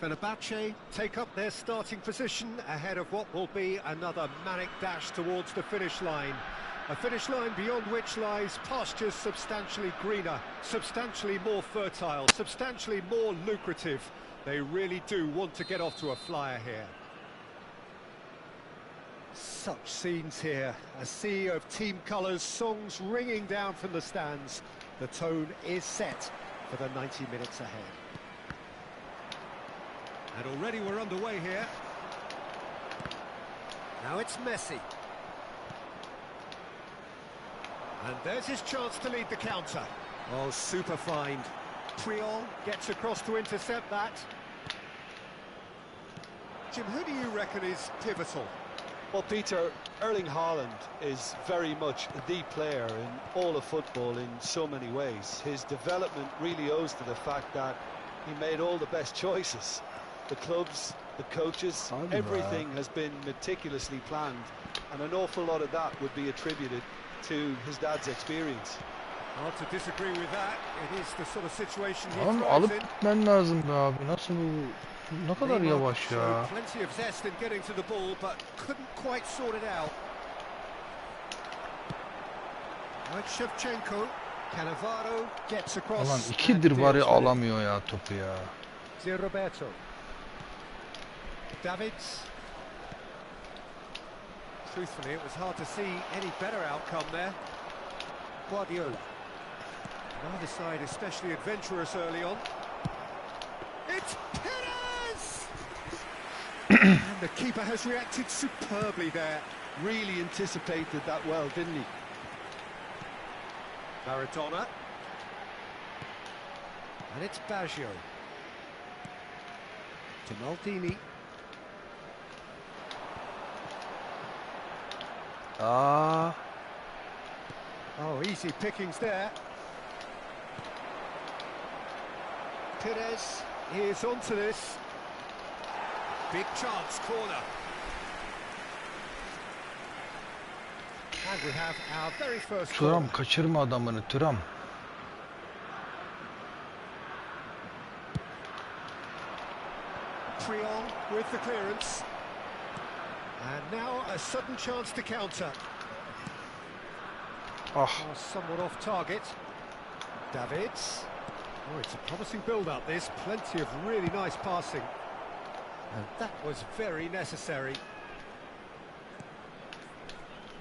Fenerbahce take up their starting position ahead of what will be another manic dash towards the finish line. A finish line beyond which lies pastures substantially greener, substantially more fertile, substantially more lucrative. They really do want to get off to a flyer here. Such scenes here, a sea of team colours, songs ringing down from the stands. The tone is set for the 90 minutes ahead. And already we're underway here. Now it's Messi. And there's his chance to lead the counter. Oh, super find. Triol gets across to intercept that. Jim, who do you reckon is pivotal? Well, Peter, Erling Haaland is very much the player in all of football in so many ways. His development really owes to the fact that he made all the best choices. The clubs, the coaches, everything has been meticulously planned, and an awful lot of that would be attributed to his dad's experience. Hard to disagree with that. It is the sort of situation he Oğlum thrives alıp in. gitmen lazım be abi. Nasıl bu? Ne kadar yavaş ya. Plenty of zest in getting to the ball, but couldn't quite sort it out. Right, Shevchenko. Cannavaro gets across. Ulan 2'dir bari alamıyor ya topu ya. Roberto. Davids. Truthfully, it was hard to see any better outcome there. Guardiola. Neither side especially adventurous early on. It's Perez! And the keeper has reacted superbly there. Really anticipated that well, didn't he? Maradona. And it's Baggio. To Maldini. Aa. Oh, easy pickings there. Perez is onto this. Big chance, corner. And we have our very first goal. Turam kaçırma adamını Turam. Triol with the clearance. And now a sudden chance to counter. Ah. Oh, somewhat off target. Davids. Oh, it's a promising build-up, this. Plenty of really nice passing. And that was very necessary.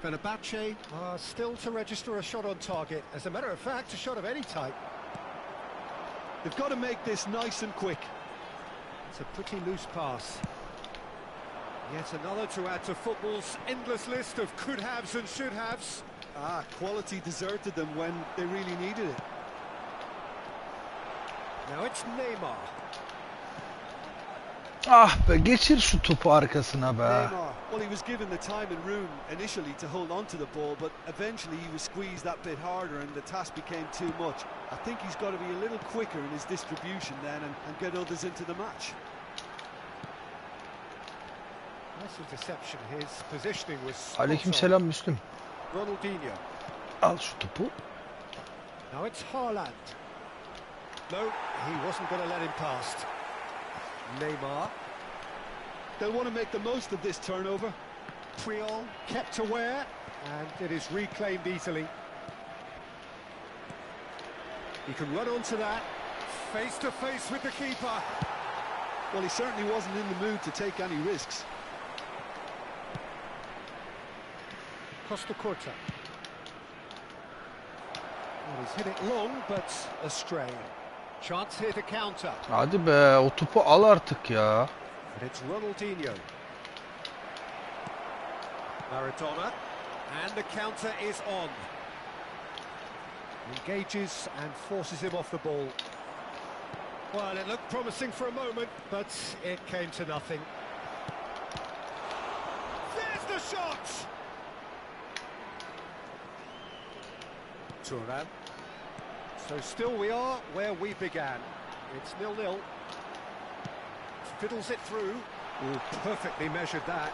Fenerbahce are still to register a shot on target. As a matter of fact, a shot of any type. They've got to make this nice and quick. It's a pretty loose pass. Yet another to add to football's endless list of could-haves and should-haves. Ah, quality deserted them when they really needed it. Now it's Neymar. Ah be geçir şu topu arkasına be. Neymar, well, he was given the time and room initially to hold on to the ball, but eventually he was squeezed that bit harder and the task became too much. I think he's got to be a little quicker in his distribution then and get others into the match. Nice interception. His positioning was Aleykümselam Müslüm. Ronaldinho. Al şu topu. Now it's Haaland. No, he wasn't going to let him past. Neymar. They'll want to make the most of this turnover. Triol kept aware. and it is reclaimed easily. He can run onto that, face to face with the keeper. Well, he certainly wasn't in the mood to take any risks. Costa Corta. Well, he's hit it long, but astray. Chance here to counter. Hadi be, o topu al artık ya. But it's Ronaldinho. Maradona. And the counter is on. Engages and forces him off the ball. Well, it looked promising for a moment, but it came to nothing. There's the shot! Turan. So still we are where we began. It's 0-0. Fiddles it through. Ooh, perfectly measured that.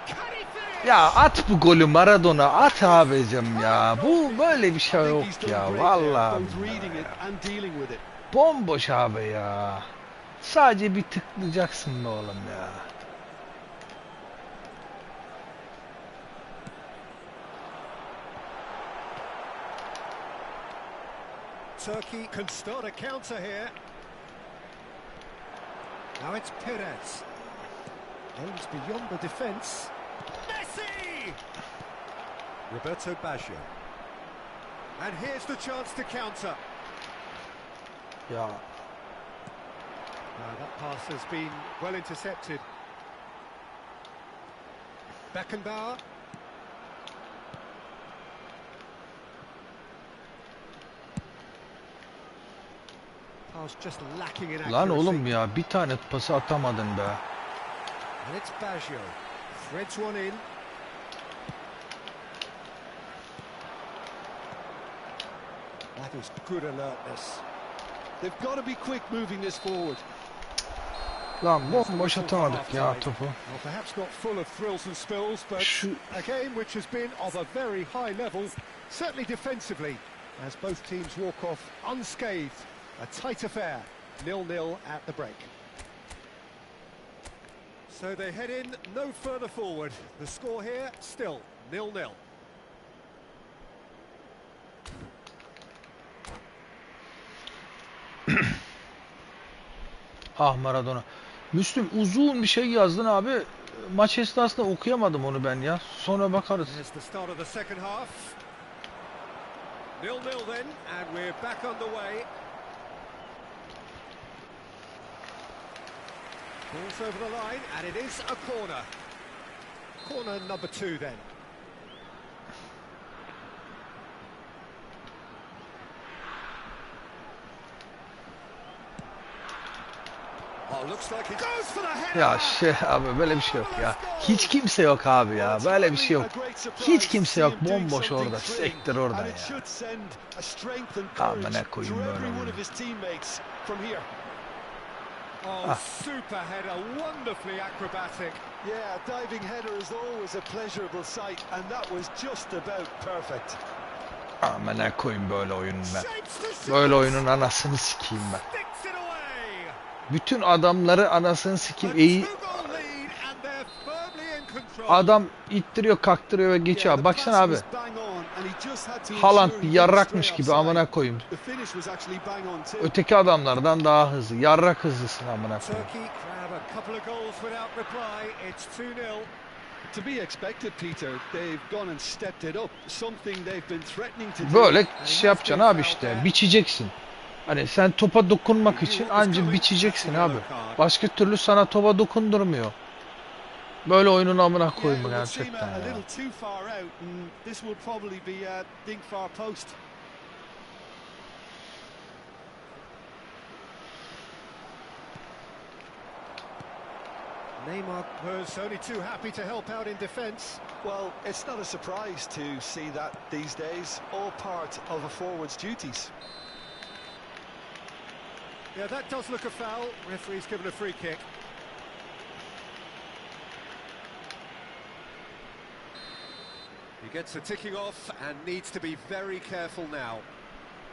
Can he finish? Ya at bu golü Maradona, at abicim ya. Bu böyle bir şey yok ya. Vallahi. Bomboş abi ya. Sadece bir tıklayacaksın be oğlum ya. Turkey can start a counter here. Now it's Perez. Aims beyond the defence. Messi! Roberto Baggio. And here's the chance to counter. Ya. Now that pass has been well intercepted. Beckenbauer. Pass just lacking in accuracy. Lan oğlum ya, bir tane pası atamadın be. And it's Baggio. Threads one in. That is good alertness. They've got to be quick moving this forward. Lan bomboş atamadık ya topu. Well, perhaps not full of thrills and spills, but a game which has been of a very high level, certainly defensively, as both teams walk off unscathed. A tight affair, 0-0 at the break. So they head in no further forward. The score here still 0-0. Ah Maradona. Müslüm, uzun bir şey yazdın abi. Maç esnasında okuyamadım onu ben ya. Sonra bakarız. Here's the start of the second half. 0-0 then, and we're back underway. Balls over the line, and it is a corner. Corner number 2 then. Oh, looks like he goes for the header. Ya abi böyle bir şey yok ya. Hiç kimse yok abi ya. Böyle bir şey yok. Hiç kimse yok. Bomboş orada. Sektir oradan ya. Aman ne koyayım böyle. Oh, super header, wonderfully acrobatic. Yeah, diving header is always a pleasurable sight, and that was just about perfect. Aman ne koyayım böyle oyunun ben. Böyle oyunun anasını sikeyim ben. Bütün adamları anasını sikeyim. İyi. Adam ittiriyor, kaktırıyor ve geçiyor. Baksana abi. Haaland bir yarrakmış gibi amına koyayım. Öteki adamlardan daha hızlı. Yarrak hızlısın amına koyayım. Böyle şey yapacaksın abi işte. Biçeceksin. Hani sen topa dokunmak için ancak biçeceksin abi. Başka türlü sana topa dokundurmuyor. Böyle oyunun amına koyayım gerçekten ya. Neymar was only too happy to help out in defence. Well, it's not a surprise to see that these days, all part of a forward's duties. Yeah, that does look a foul. Referee's given a free kick. He gets the ticking off and needs to be very careful now.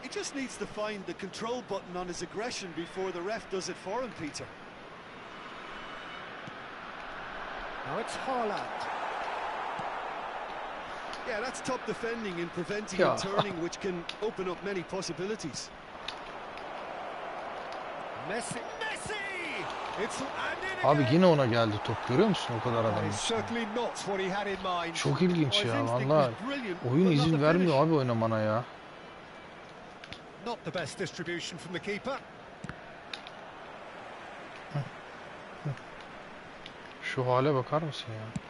He just needs to find the control button on his aggression before the ref does it for him, Peter. Now it's Haaland. Yeah, that's top defending and preventing Ya. and turning, which can open up many possibilities. Messi! It's Abi yine ona geldi top, görüyor musun o kadar adamın It's üstüne? certainly not what he had in mind. Çok ilginç Oh, his ya instinct vallahi. was brilliant, Oyun but not izin the vermiyor finish. abi oynamana ya. Not the best distribution from the keeper. Şu hale bakar mısın ya?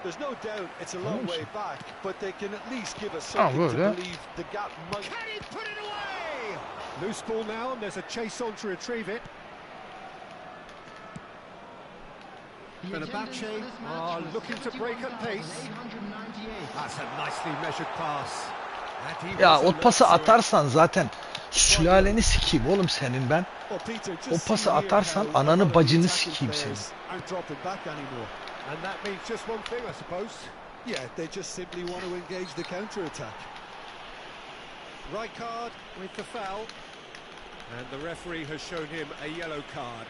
There's no doubt it's a long way back, but they can at least give us Ah, something to böyle. believe the gap might... Can he put it away? Loose ball now, and there's a chase on to retrieve it. Fenerbahce are looking to break at pace. That's a nicely measured pass. And he Ya was o alert pası to it. atarsan zaten sülaleni sikeyim oğlum senin ben. Well, Peter, just O pası see here atarsan how ananı a lot of bacını the attacking sikeyim senin. players aren't dropping back anymore. And that means just one thing, I suppose. Yeah, they just simply want to engage the counter-attack. Right card with the foul. And the referee has shown him a yellow card.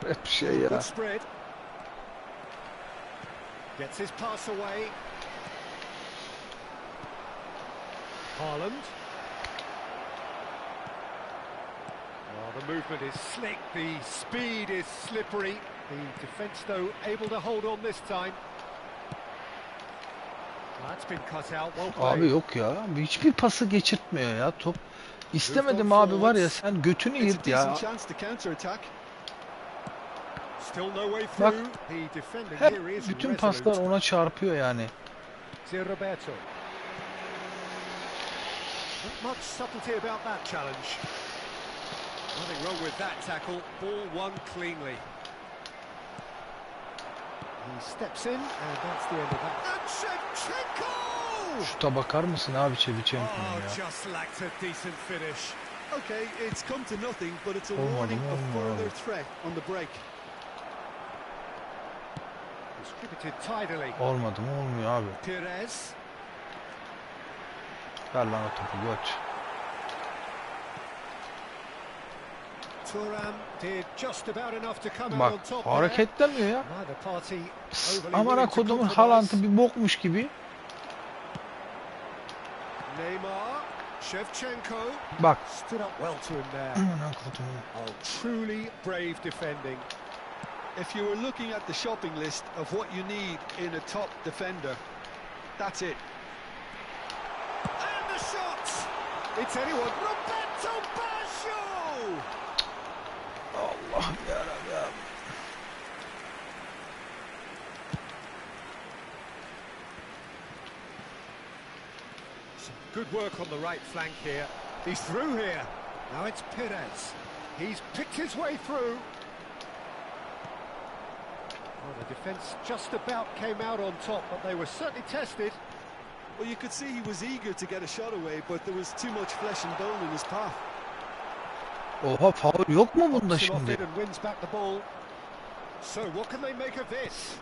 Hep şey ya. Good spread. Gets his pass away. Haaland. Oh, the movement is slick, the speed is slippery. The defence, though, able to hold on this time. That's been cut out, well played. Abi yok ya. Hiçbir pası geçirtmiyor ya top. İstemedim abi var ya, sen götünü It's a yırt ya. decent chance to counter-attack. Still no way Bak, through. The defending hep here is bütün resolute. paslar ona çarpıyor yani. Roberto. Not much subtlety about that challenge. Nothing wrong with that tackle. Ball won cleanly. He steps in, and that's the end of that. And Shevchenko! Şuta bakar mısın abi Şevçenko'nun Oh, ya? just lacked a decent finish. Okay, it's come to nothing, but it's a Olmadı warning mı, of olmadı. further threat on the break. Distributed tidily. Olmadı mı olmuyor abi. Perez. Ver lan o topu göç. Thuram did just about enough to come out Bak on top there. hareketlenmiyor ya. Neither party overly Amına willing to kodumun compromise. Haaland'ı bir bokmuş gibi. Neymar, Shevchenko. Bak. Stood up well to him there. Amına kodumun. Oh, truly brave defending. If you were looking at the shopping list of what you need in a top defender, that's it. And the shot! It's anyone. Roberto Baggio! Allah'ım yarabbim. Some good work on the right flank here. He's through here. Now it's Perez. He's picked his way through. Well, the defence just about came out on top, but they were certainly tested. Well, you could see he was eager to get a shot away, but there was too much flesh and bone in his path. Oha, faul yok mu bunda Knocks him off şimdi? it and wins back the ball. So what can they make of this?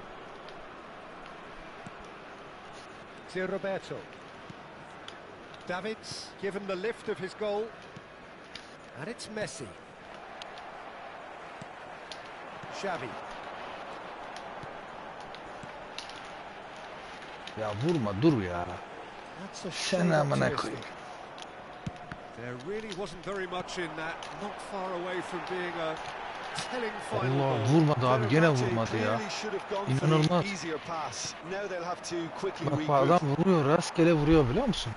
Roberto. Davids given the lift of his goal. And it's Messi. Xavi. Ya vurma, dur ya. That's a Sen shade amına optimistic. koyayım. There really wasn't very much in that. Not far away from being a telling final Allah, ball. vurmadı abi, gene Fenerbahçe vurmadı ya. clearly should have gone for the İnanılmaz. easier pass. Now they'll have to quickly Bak regroup. adam vuruyor, rastgele vuruyor biliyor musun?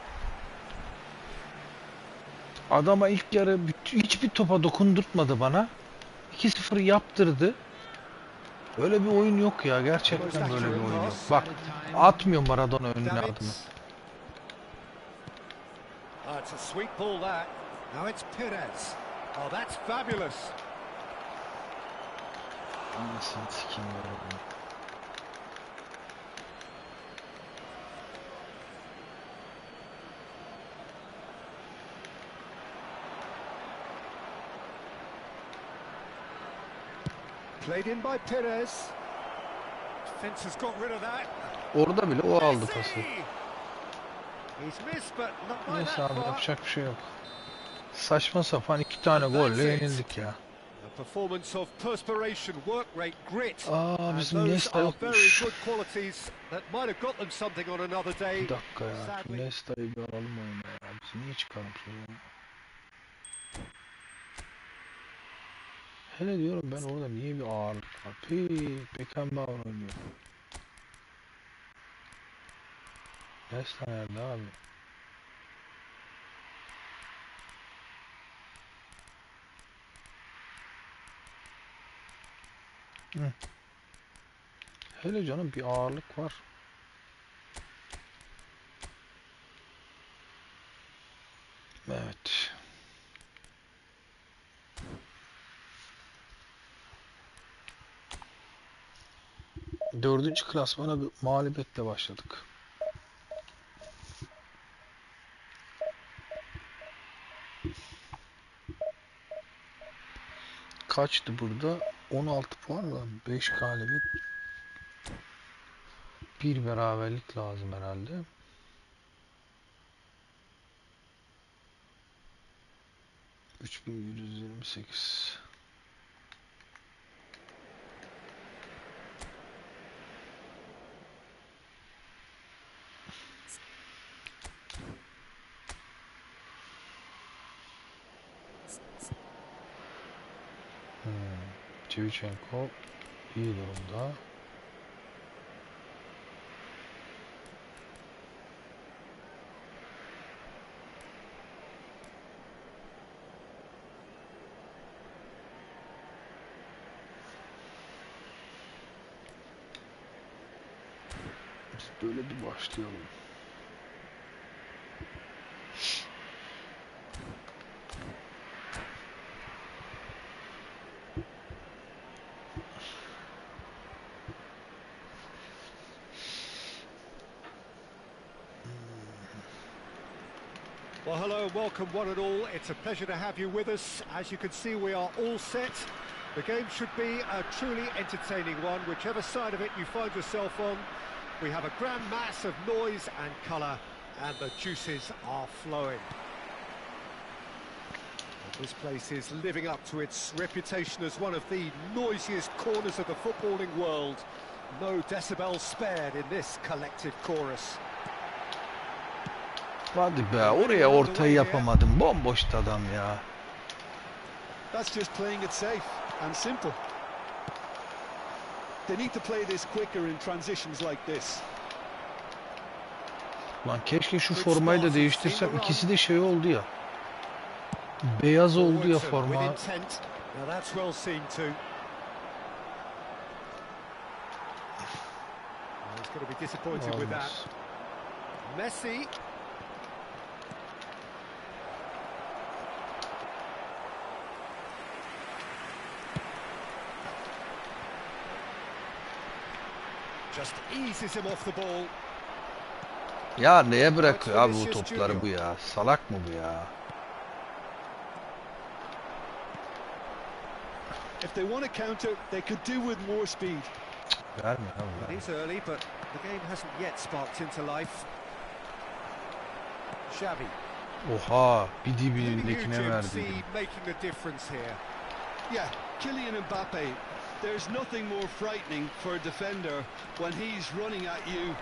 Adama ilk yarı hiçbir topa dokundurtmadı bana. 2-0 yaptırdı. Böyle bir oyun yok ya, gerçekten böyle bir oyun yok. Bak, atmıyor Maradona önüne adımı. Davids. Oh, it's a sweet ball that. Now it's Perez. Oh, that's fabulous. Anasını sikeyim ya bunu. Played in by Perez. Defence has got rid of that. Orada bile o aldı pası. Neyse abi, Neyse, yapacak bir şey yok. Saçma sapan 2 tane golle yenildik ya. Bizim Nesta yokmuş. Bir dakika ya. Şu Nesta'yı bir alalım oyuna ya. Bizi niye çıkarmışlar ya? Hele diyorum ben, orada niye bir ağırlık var? Beckenbauer oynuyor. Nesta nerede abi? Hı. Hele canım, bir ağırlık var. Evet. Dördüncü klasmana bir mağlubiyetle başladık. Kaçtı burada? 16 puan mı? 5 galibiyet. Bir beraberlik lazım herhalde. 3128. Çevichenko iyi durumda. Biz böyle bir başlayalım. Well, hello and welcome one and all. It's a pleasure to have you with us. As you can see, we are all set. The game should be a truly entertaining one, whichever side of it you find yourself on. We have a grand mass of noise and colour, and the juices are flowing. This place is living up to its reputation as one of the noisiest corners of the footballing world. No decibels spared in this collective chorus. Hadi be, oraya ortayı yapamadım. Bomboştu adam ya. That's just playing it safe and simple. They need to play this quicker in transitions like this. Lan keşke şu formayı da değiştirsem. İkisi de şey oldu ya. Beyaz oldu ya forma. Olmaz. Messi. Just eases him off the ball. Ya neye bırakıyor abi bu topları bu ya? Salak mı bu ya? If they want to counter, they could do with more speed. Verme abi. It is early, but the game hasn't yet sparked into life. Xavi. Oha, bir dibindekine verdi. Making a difference here. Yeah, Kylian Mbappe. There's nothing more frightening for a defender when he's running at you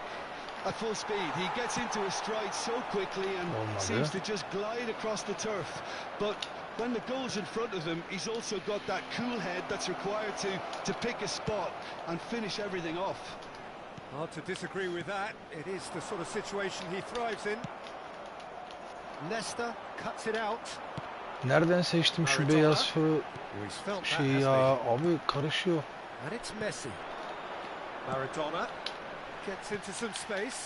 at full speed. He gets into a stride so quickly and seems to just glide across the turf. But when the goal's in front of him, he's also got that cool head that's required to pick a spot and finish everything off. Hard to disagree with that. It is the sort of situation he thrives in. Nesta cuts it out. Nereden seçtim şu beyaz şey ya? Abi karışıyor. And it's Messi. Maradona gets into some space.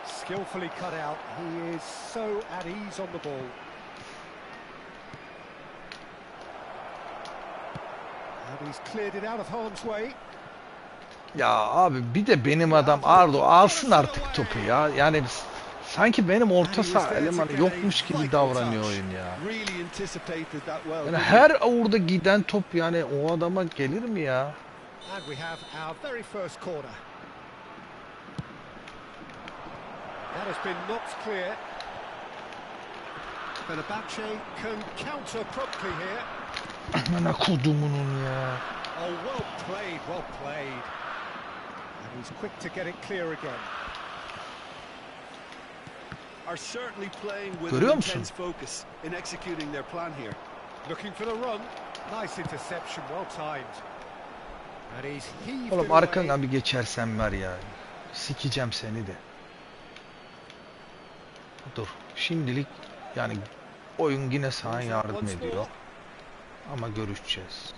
Skillfully cut out. He is so at ease on the ball. And he's cleared it out of harm's way. Ya abi bir de benim adam Ardo alsın artık topu ya. Yani sanki benim orta saha elemanı yokmuş gibi davranıyor oyun ya. Yani her orada giden top yani o adama gelir mi ya? That has been knocked clear. Fenerbahce can counter promptly here. Ana kodumunun ya. Oh, well played, well played. And he's quick to get it clear again. Are certainly playing with Görüyor an musun? intense focus in executing their plan here. Looking for the run. Nice interception, well timed. And he's heaved Oğlum it away. arkana bir geçersen var ya. Sikeceğim seni de. Dur. Şimdilik yani oyun yine sana yardım ediyor. Ama görüşeceğiz.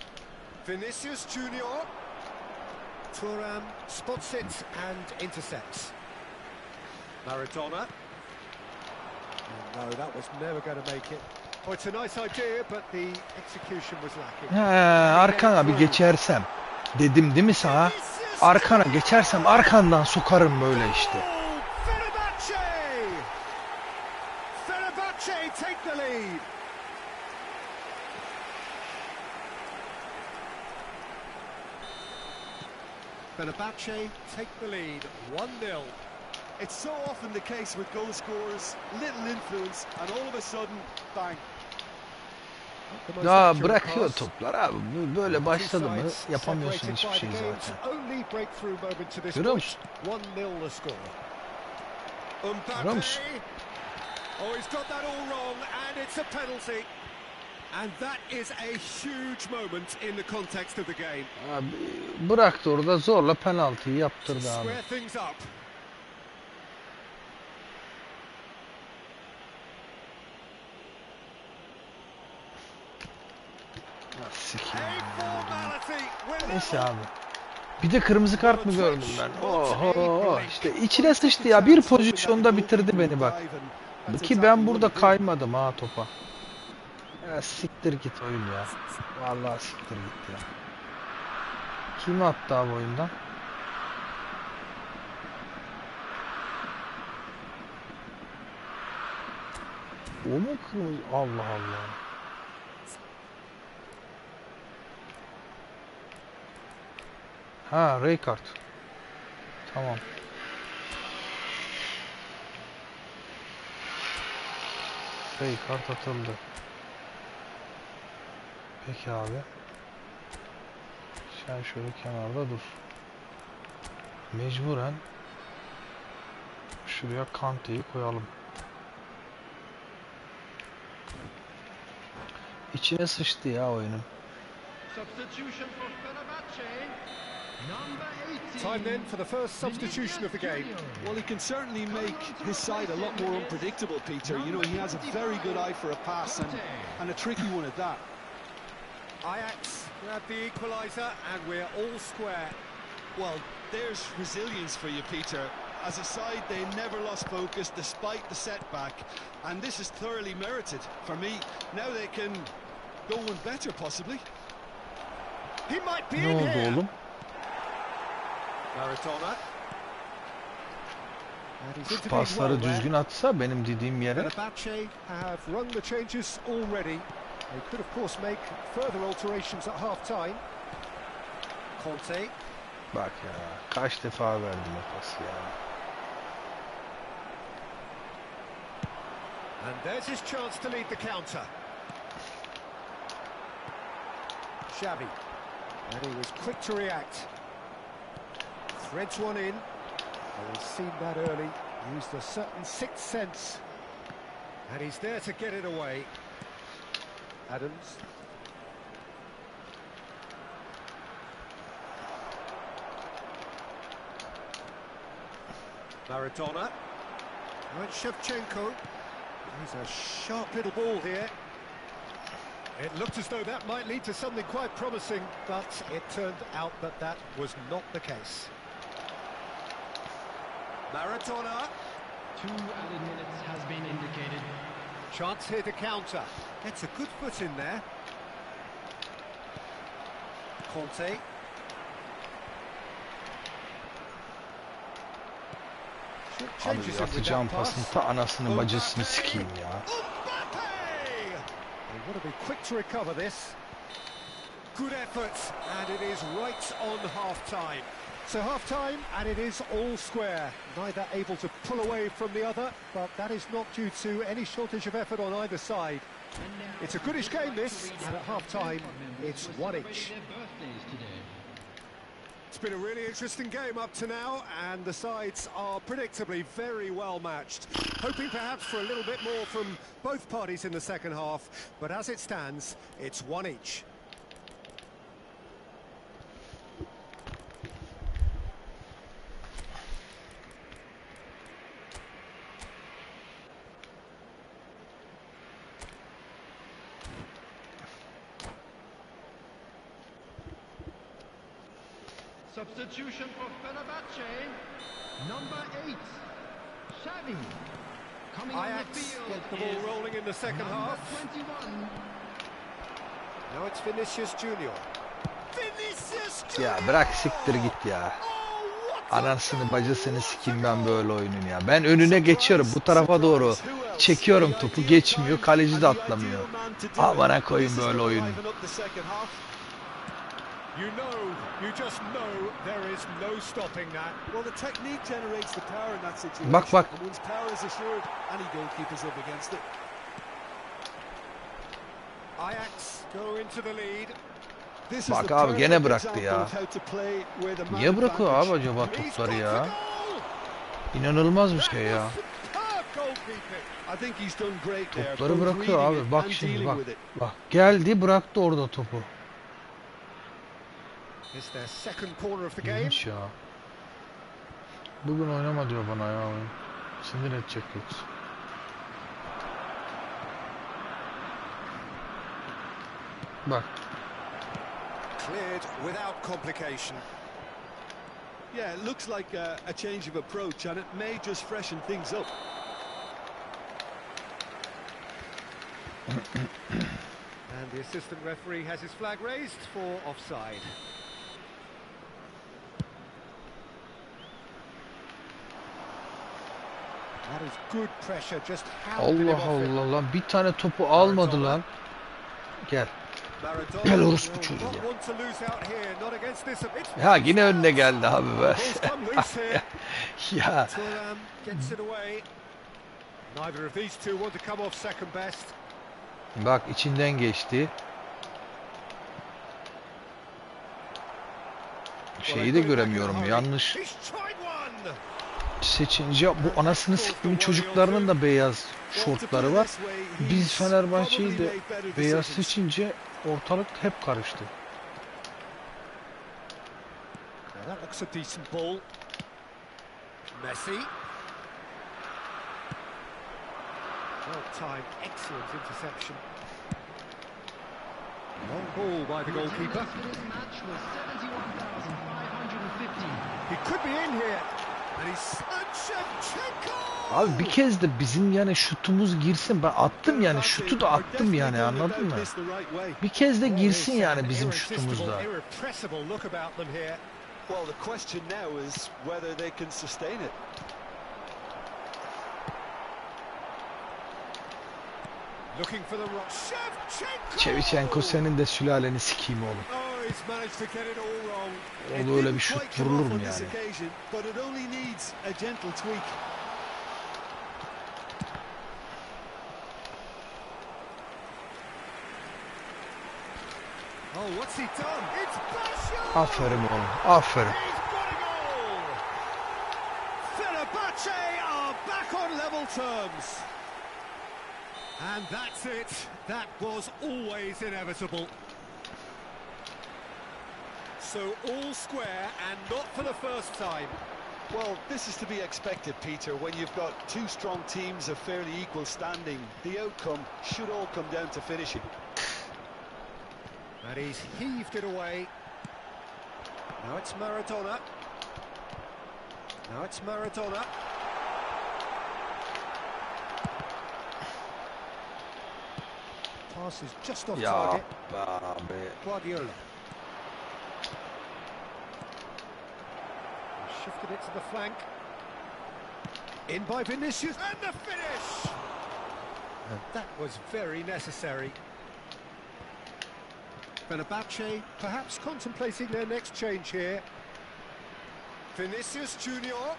Vinicius Junior. Thuram spots it and intercepts. Maradona. Oh, no, that was never going to make it. Oh, it's a nice idea, but the execution was lacking. Arkana bir geçersem. Dedim değil mi sana? Arkana geçersem arkandan sokarım böyle işte. Fenerbahce! Fenerbahce take the lead. Fenerbahce take the lead, 1-0. It's so often the case with goal scorers, little influence, and all of a sudden, bang. Ya bırakıyor toplar abi. Böyle başladı mı yapamıyorsun hiçbir şey zaten. Görüyor musun? Görüyor musun? Oh, he's got that all wrong, and it's a penalty. And that is a huge moment in the context of the game. Abi bıraktı orada zorla penaltıyı yaptırdı abi. Square things up. Neyse abi. Bir de kırmızı kart mı gördüm ben? Oho işte içine sıçtı ya. Bir pozisyonda bitirdi beni bak. Ki ben burada kaymadım ha topa. Ya siktir git oyun ya. Vallahi siktir git ya. Kim attı abi oyundan? O mu kırmızı? Allah Allah. Ha, Ray kart. Tamam. Ray kart atıldı. Peki abi. Sen şöyle kenarda dur. Mecburen şuraya Kante'yi koyalım. İçine sıçtı ya oyunun. Time then for the first substitution of the game. Well, he can certainly make his side a lot more unpredictable, Peter. You know, he has a very good eye for a pass and a tricky one at that. Ajax grab the equaliser and we're all square. Well, there's resilience for you, Peter. As a side, they never lost focus despite the setback, and this is thoroughly merited. For me, now they can go one better, possibly. He might be Ne in oldu here. oğlum? Maradona. Şu pasları düzgün atsa benim dediğim yere. Fenerbahce have run the changes already. They could of course make further alterations at half-time. Conte. Bak ya kaç defa verdim o pası ya. And there's his chance to lead the counter. Xavi. And he was quick to react. Threads one in. Oh, he's seen that early. Used a certain sixth sense. And he's there to get it away. Adams. Maradona. And Shevchenko. He's a sharp little ball here. It looked as though that might lead to something quite promising, but it turned out that that was not the case. Maradona. 2 added minutes has been indicated. Chance here to counter. Gets a good foot in there. Conte. Abi atacağım pasın ta anasını bacısını sikeyim ya. They want to be quick to recover this. Good effort, and it is right on half-time. So half-time, and it is all square. Neither able to pull away from the other, but that is not due to any shortage of effort on either side. It's a goodish game, this, and at half-time, it's one each. It's been a really interesting game up to now, and the sides are predictably very well matched. Hoping perhaps for a little bit more from both parties in the second half, but as it stands, it's one each. Substitution for Fenerbahce, number 8, Xavi. Coming on the Ajax field get the ball rolling in the second half. 21. Now it's Vinicius Junior. Vinicius Junior! Ya bırak siktir git ya. Anasını bacısını sikeyim ben böyle oyunun ya. Ben önüne geçiyorum bu tarafa doğru. Çekiyorum topu, geçmiyor, kaleci de atlamıyor. Amına koyayım böyle oyunu. You know, you just know there is no stopping that. Well, the technique generates the power in that situation. Bak bak. And once power is assured, any goalkeeper's up against it. Ajax go into the lead. This Bak is the abi perfect gene bıraktı example ya. of how to play where the man Niye bırakıyor abi advantage. acaba He's topları gone ya? for goal! İnanılmaz bir şey ya. Superb goalkeeping. I think he's done great there. Topları both bırakıyor reading abi. it Bak and şimdi dealing bak. with it. Bak geldi bıraktı orada topu. It's their second corner of the game. İlginç ya. Bugün oynama diyor bana ya. Sinir edecek yoksa. Bak. Cleared without complication. Yeah, it looks like a change of approach, and it may just freshen things up. And the assistant referee has his flag raised for offside. That is good pressure, just hounded him Allah off it. Allah lan bir tane topu almadı lan. Gel. Maradona Gel orospu will çocuğu not ya. want to lose out here, not against this. It's Ya yine önüne geldi abi be. Ball's come loose here. Ya. Thuram gets it away. Neither of these two want to come off second best. Bak içinden geçti. Şeyi de göremiyorum. Yanlış He's tried one. seçince bu anasını siktiğimin çocuklarının da beyaz şortları var. Biz Fenerbahçe'yi de beyaz seçince ortalık hep karıştı. Now that looks a decent ball. Messi. Well timed, excellent interception. Long ball by the goalkeeper. This match was 71,550. He could be in here. And he's Shevchenko! Abi bir kez de bizim yani şutumuz girsin. Ben attım yani şutu da attım yani anladın mı? Bir kez de girsin yani bizim şutumuzda. Irrepressible look about them here. Well, the question now is whether they can sustain it. Looking for the rock. Shevchenko! Şevçenko senin de sülaleni sikeyim oğlum. Oh, he's managed to get it all wrong. Oğlum öyle bir şut vurulur mu yani? But it only needs a gentle tweak. Oh, what's he done? It's Basho! Aferin oğlum. Aferin. He's got a goal! Fenerbahce are back on level terms. And that's it. That was always inevitable. So all square and not for the first time. Well, this is to be expected, Peter, when you've got two strong teams of fairly equal standing. The outcome should all come down to finishing. And he's heaved it away. Now it's Maradona. Now it's Maradona. Pass is just off Ya target. abi. Guardiola. Shifted it to the flank. In by Vinicius, and the finish! That was very necessary. Fenerbahce perhaps contemplating their next change here. Vinicius Junior.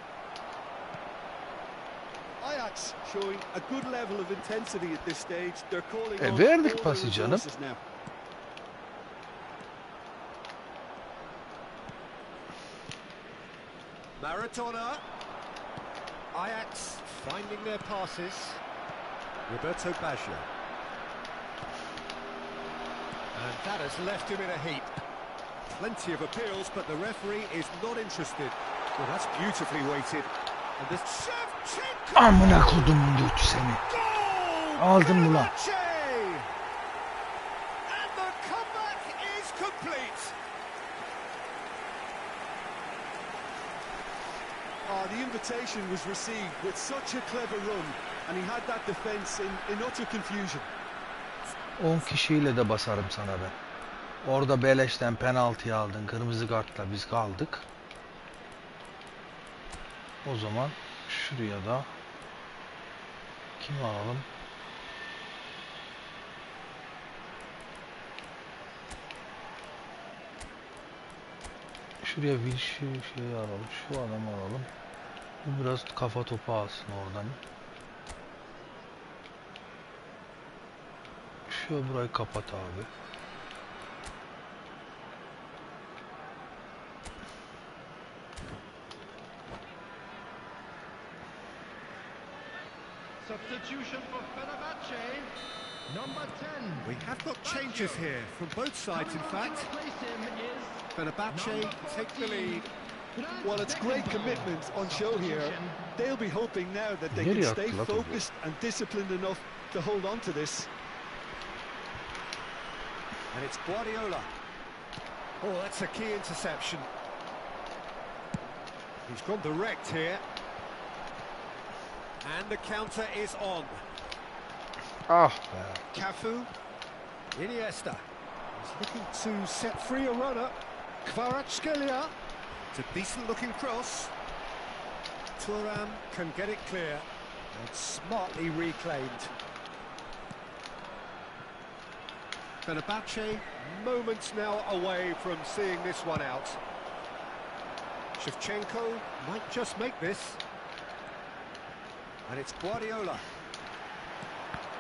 Ajax showing a good level of intensity at this stage. They're calling on Verdik all their pası canım. resources now. Maradona. Ajax finding their passes. Roberto Baggio. And that has left him in a heap. Plenty of appeals, but the referee is not interested. Well, that's beautifully weighted. And this Shevchenko! Amına kodumun götü seni. Goal! Aldım mı lan? Fenerbahçe! And the comeback is complete. The invitation was received with such a clever run, and he had that defence in utter confusion. 10 kişiyle de basarım sana ben. Orada beleşten penaltıyı aldın. Kırmızı kartla biz kaldık. O zaman şuraya da kim alalım? Şuraya bir şey alalım. Şu adamı alalım. Bu biraz kafa topu alsın oradan. Şu burayı kapat abi. Substitution for Fenerbahçe. Number 10. We have got changes here from both sides, in fact. Fenerbahçe take the lead. Well, it's great commitment on show here. They'll be hoping now that they can stay focused and disciplined enough to hold on to this. And it's Guardiola. Oh, that's a key interception. He's gone direct here. And the counter is on. Ah be. Cafu. Iniesta. He's looking to set free a runner. Kvaratskhelia. It's a decent-looking cross. Thuram can get it clear. And smartly reclaimed. Fenerbahçe moments now away from seeing this one out. Shevchenko might just make this. And it's Guardiola.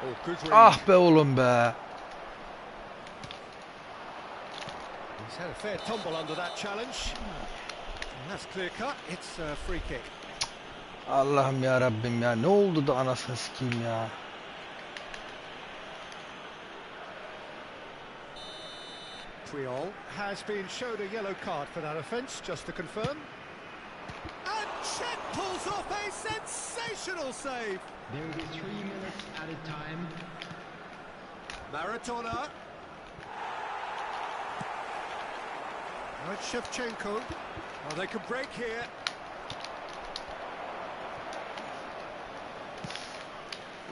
Oh, good read. Ah be oğlum be. He's had a fair tumble under that challenge. And that's clear cut. It's a free kick. Allah'ım ya Rabbim ya. Ne oldu da anasını sikeyim ya. Puyol has been showed a yellow card for that offence, just to confirm. And Chet pulls off a sensational save. There will be 3 minutes added time. Maradona. Now it's Shevchenko. Oh, they can break here.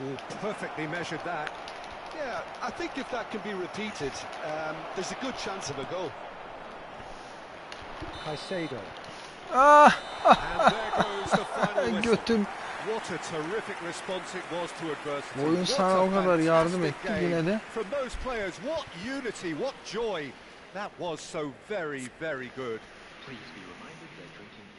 Oh, perfectly measured that. Yeah, I think if that can be repeated, there's a good chance of a goal. Caicedo. Ah! And there goes the final whistle. Götüm. What a terrific response it was to adversity. Oyun What sana a o kadar yardım fantastic etti game yine de. from those players. What unity, what joy. That was so very, very good.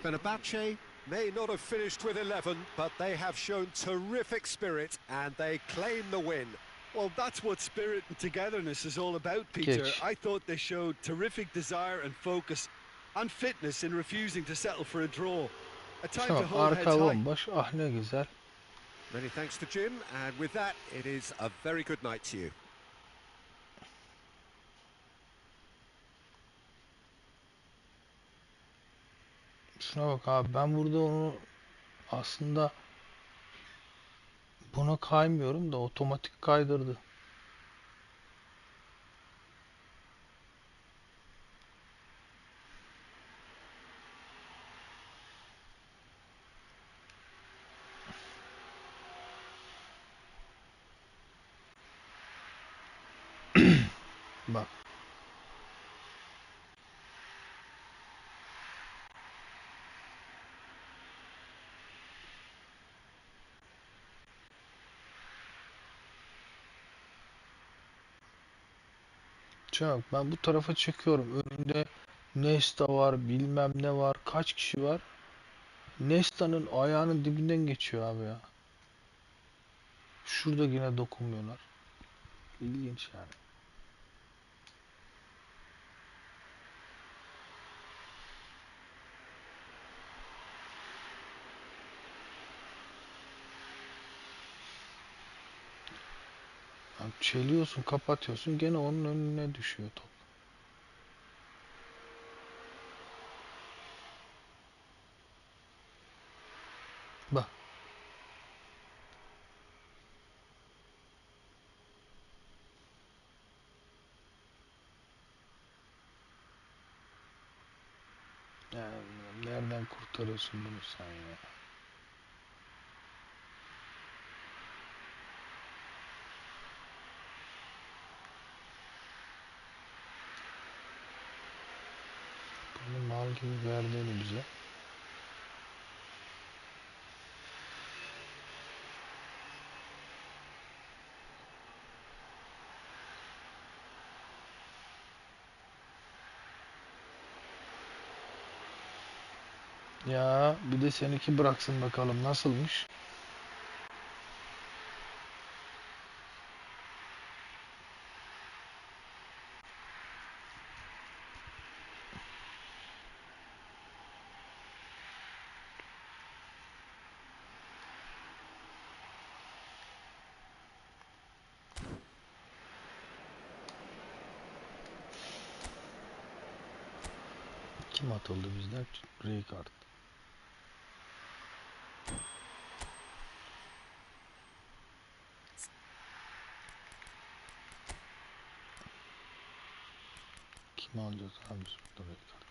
Fenerbahçe may not have finished with 11, but they have shown terrific spirit and they claim the win. Well, that's what spirit and togetherness is all about, Peter. Geç. I thought they showed terrific desire and focus and fitness in refusing to settle for a draw. A time to Tamam, hold heads arka high. bomboş. Ah ne güzel. Many thanks to Jim, and with that, it is a very good night to you. Şuna bak abi, ben burada onu aslında buna kaymıyorum da otomatik kaydırdı. Bak. Çok, ben bu tarafa çekiyorum. Önünde Nesta var, bilmem ne var. Kaç kişi var? Nesta'nın ayağının dibinden geçiyor abi ya. Şurada yine dokunmuyorlar. İlginç yani. Yani çeliyorsun, kapatıyorsun, gene onun önüne düşüyor top. Bak. Yani nereden kurtarıyorsun bunu sen ya? Bunu mal gibi verdiğini bize. Ya bir de seninki bıraksın bakalım nasılmış? Kim atıldı bizden? Rijkaard. Kim alacağız abi biz burada Rijkaard?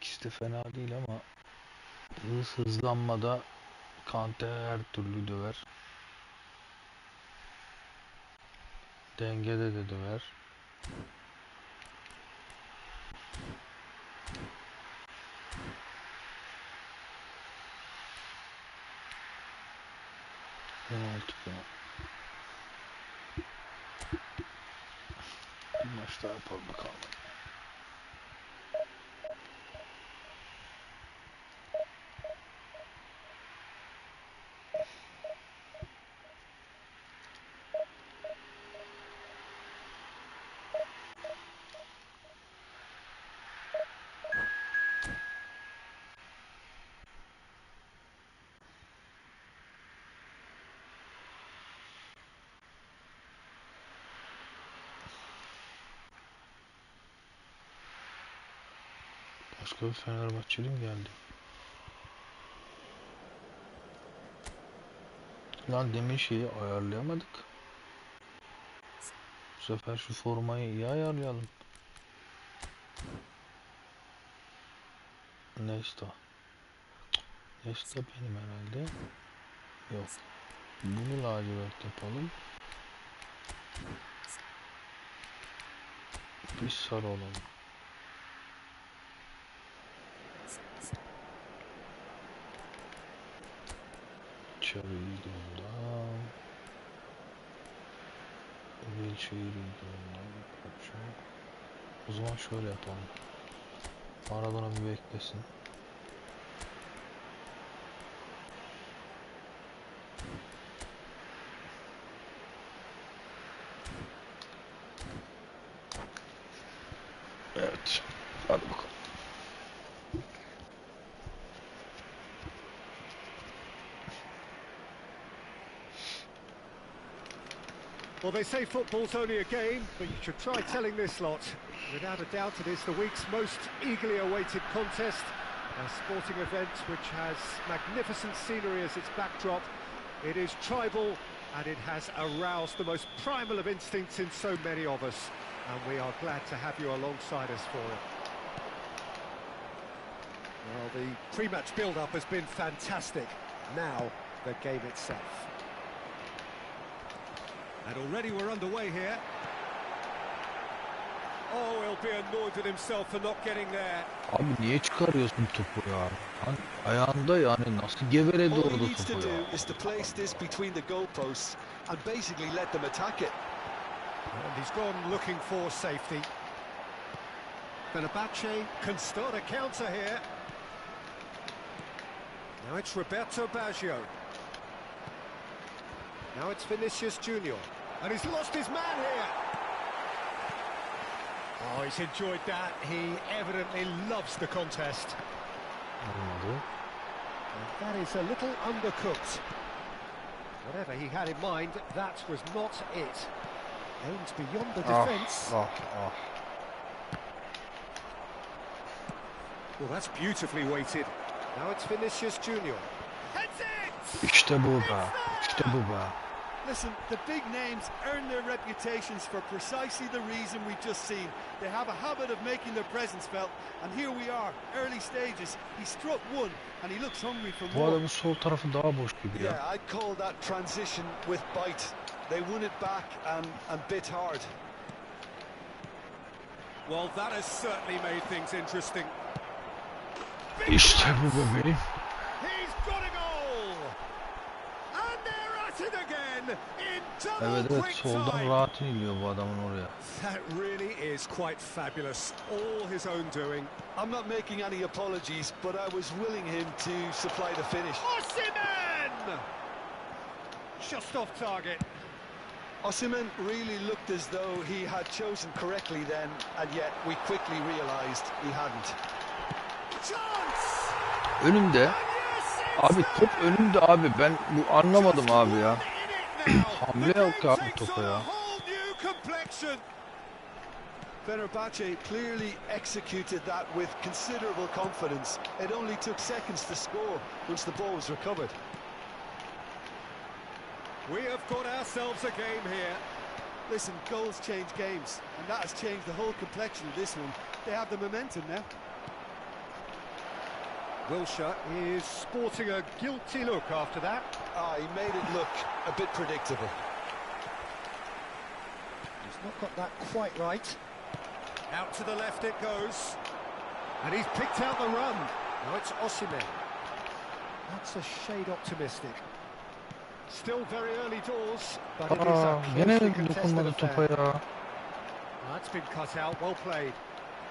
İkisi de fena değil ama hızlanmada Kante her türlü döver. Dengede de döver. Penaltı penaltı. Bir maç daha yapalım bakalım. Başka bir Fenerbahçeli mi geldi? Lan demin şeyi ayarlayamadık. Bu sefer şu formayı iyi ayarlayalım. Nesta. Nesta benim herhalde. Yok. Bunu lacivert yapalım. Bir sarı olalım. Çarı iyi durumda. Wilshere iyi durumda. O zaman şöyle yapalım. Maradona bir beklesin. Evet. Hadi bakalım. Well, they say football's only a game, but you should try telling this lot. Without a doubt, it is the week's most eagerly awaited contest. A sporting event which has magnificent scenery as its backdrop. It is tribal, and it has aroused the most primal of instincts in so many of us. And we are glad to have you alongside us for it. Well, the pre-match build-up has been fantastic. Now, the game itself. And already we're underway here. Oh, he'll be annoyed with himself for not getting there. Abi niye çıkarıyorsun topu ya? Lan ayağında yani nasıl geveledi All he orada needs to topu ya? do is to place this between the goalposts and basically let them attack it. And he's gone looking for safety. Fenerbahce can start a counter here. Now it's Roberto Baggio. Now it's Vinicius Junior. And he's lost his man here. Oh, he's enjoyed that. He evidently loves the contest. Olmadı. And that is a little undercooked. Whatever he had in mind, that was not it. Aims beyond the defence. Ah. Well, that's beautifully weighted. Now it's Vinicius Junior. Heads it! İşte bu be. İşte bu be. Listen, the big names earn their reputations for precisely the reason we've just seen. They have a habit of making their presence felt, and here we are, early stages. He struck one, and he looks hungry for Bu more. adamın sol tarafı daha boş gibi ya. Yeah, I'd call that transition with bite. They won it back and bit hard. Well, that has certainly made things interesting. İşte bu bebeğim. He's got a goal! And they're at it again in Evet double quick soldan time. rahat iniliyor bu adamın oraya. That really is quite fabulous. All his own doing. I'm not making any apologies, but I was willing him to supply the finish. Osimhen! Just off target. Osimhen really looked as though he had chosen correctly then, and yet we quickly realised he hadn't. Chance! Önümde. And yes, it's Abi top önümde abi. Ben bu anlamadım abi ya. Hamle yok The abi game takes topa on a ya. whole new complexion. Fenerbahce clearly executed that with considerable confidence. It only took seconds to score once the ball was recovered. We have got ourselves a game here. Listen, goals change games, and that has changed the whole complexion of this one. They have the momentum now. Wilshere is sporting a guilty look after that. He made it look a bit predictable. He's not got that quite right. Out to the left it goes. And he's picked out the run. Now it's Osimhen. That's a shade optimistic. Still very early doors, but it is a Gene closely contested dokunmadı topa affair. ya. That's been cut out, well played.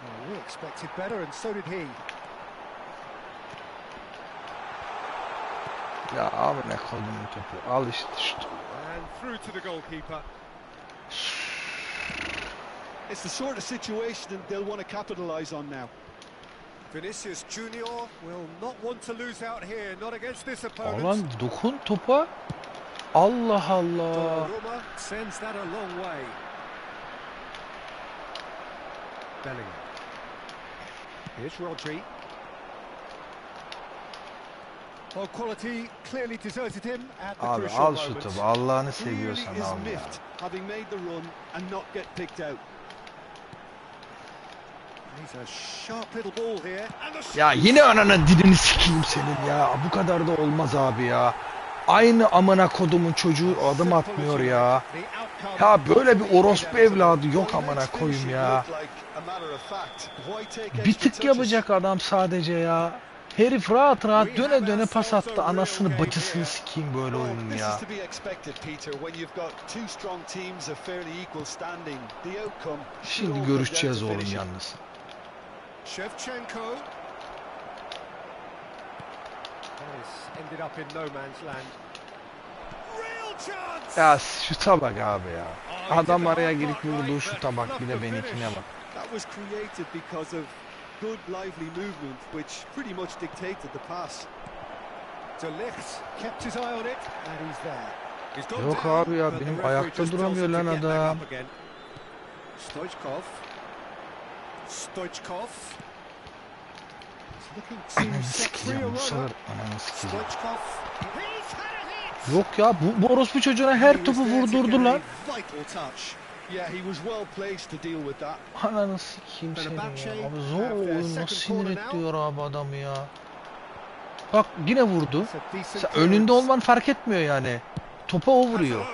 Well, we expected better, and so did he. Ya abi ne koydum bu topu. Al işte şu topu. And through to the goalkeeper. It's the sort of situation they'll want to capitalise on now. Vinicius Junior will not want to lose out here, not against this opponent. Alan dokun topa. Allah Allah. Donnarumma sends that a long way. Bellingham. Here's Rodri. Well, quality clearly deserted him at the Abi crucial al şu moment. topu. Allah'ını Clearly seviyorsan is al ya. miffed, having made the run and not get picked out. He's a sharp little ball here. And the Ya yine anana dilini sikeyim senin ya. Bu kadar da olmaz abi ya. Aynı amına kodumun çocuğu adım atmıyor ya. Ya böyle bir orospu evladı yok amına koyayım ya. Bir tık yapacak adam sadece ya. Herif rahat rahat döne döne pas attı. Anasını bacısını sikeyim böyle oyunun ya. Şimdi görüşeceğiz oğlum yalnız. Shevchenko. Ended up in no man's land. Real chance. Ya şuta bak abi ya. Adam araya girip vurduğu şuta bak, bir de benimkine bak. That was created because of good lively movement which pretty much dictated the pass. De Ligt kept his eye on it and he's there. He's gone Yok down, abi ya, but the benim referee ayakta just duramıyor tells him lan to get back adam. up again. Stoichkov. He's looking Ananı to set free a sikeceğim bu sefer. runner. Ananı sikeceğim. Stoichkov. He's had a hit. Yok ya bu orospu çocuğuna her topu He was there to vurdurdu get lan. a vital touch. Yeah, he was well placed to deal with that. Ananı sikeyim seni ya. Abi zor o oyun, nasıl sinir ediyor abi adamı ya. Bak yine vurdu. Sen önünde olman fark etmiyor yani. Topa o vuruyor.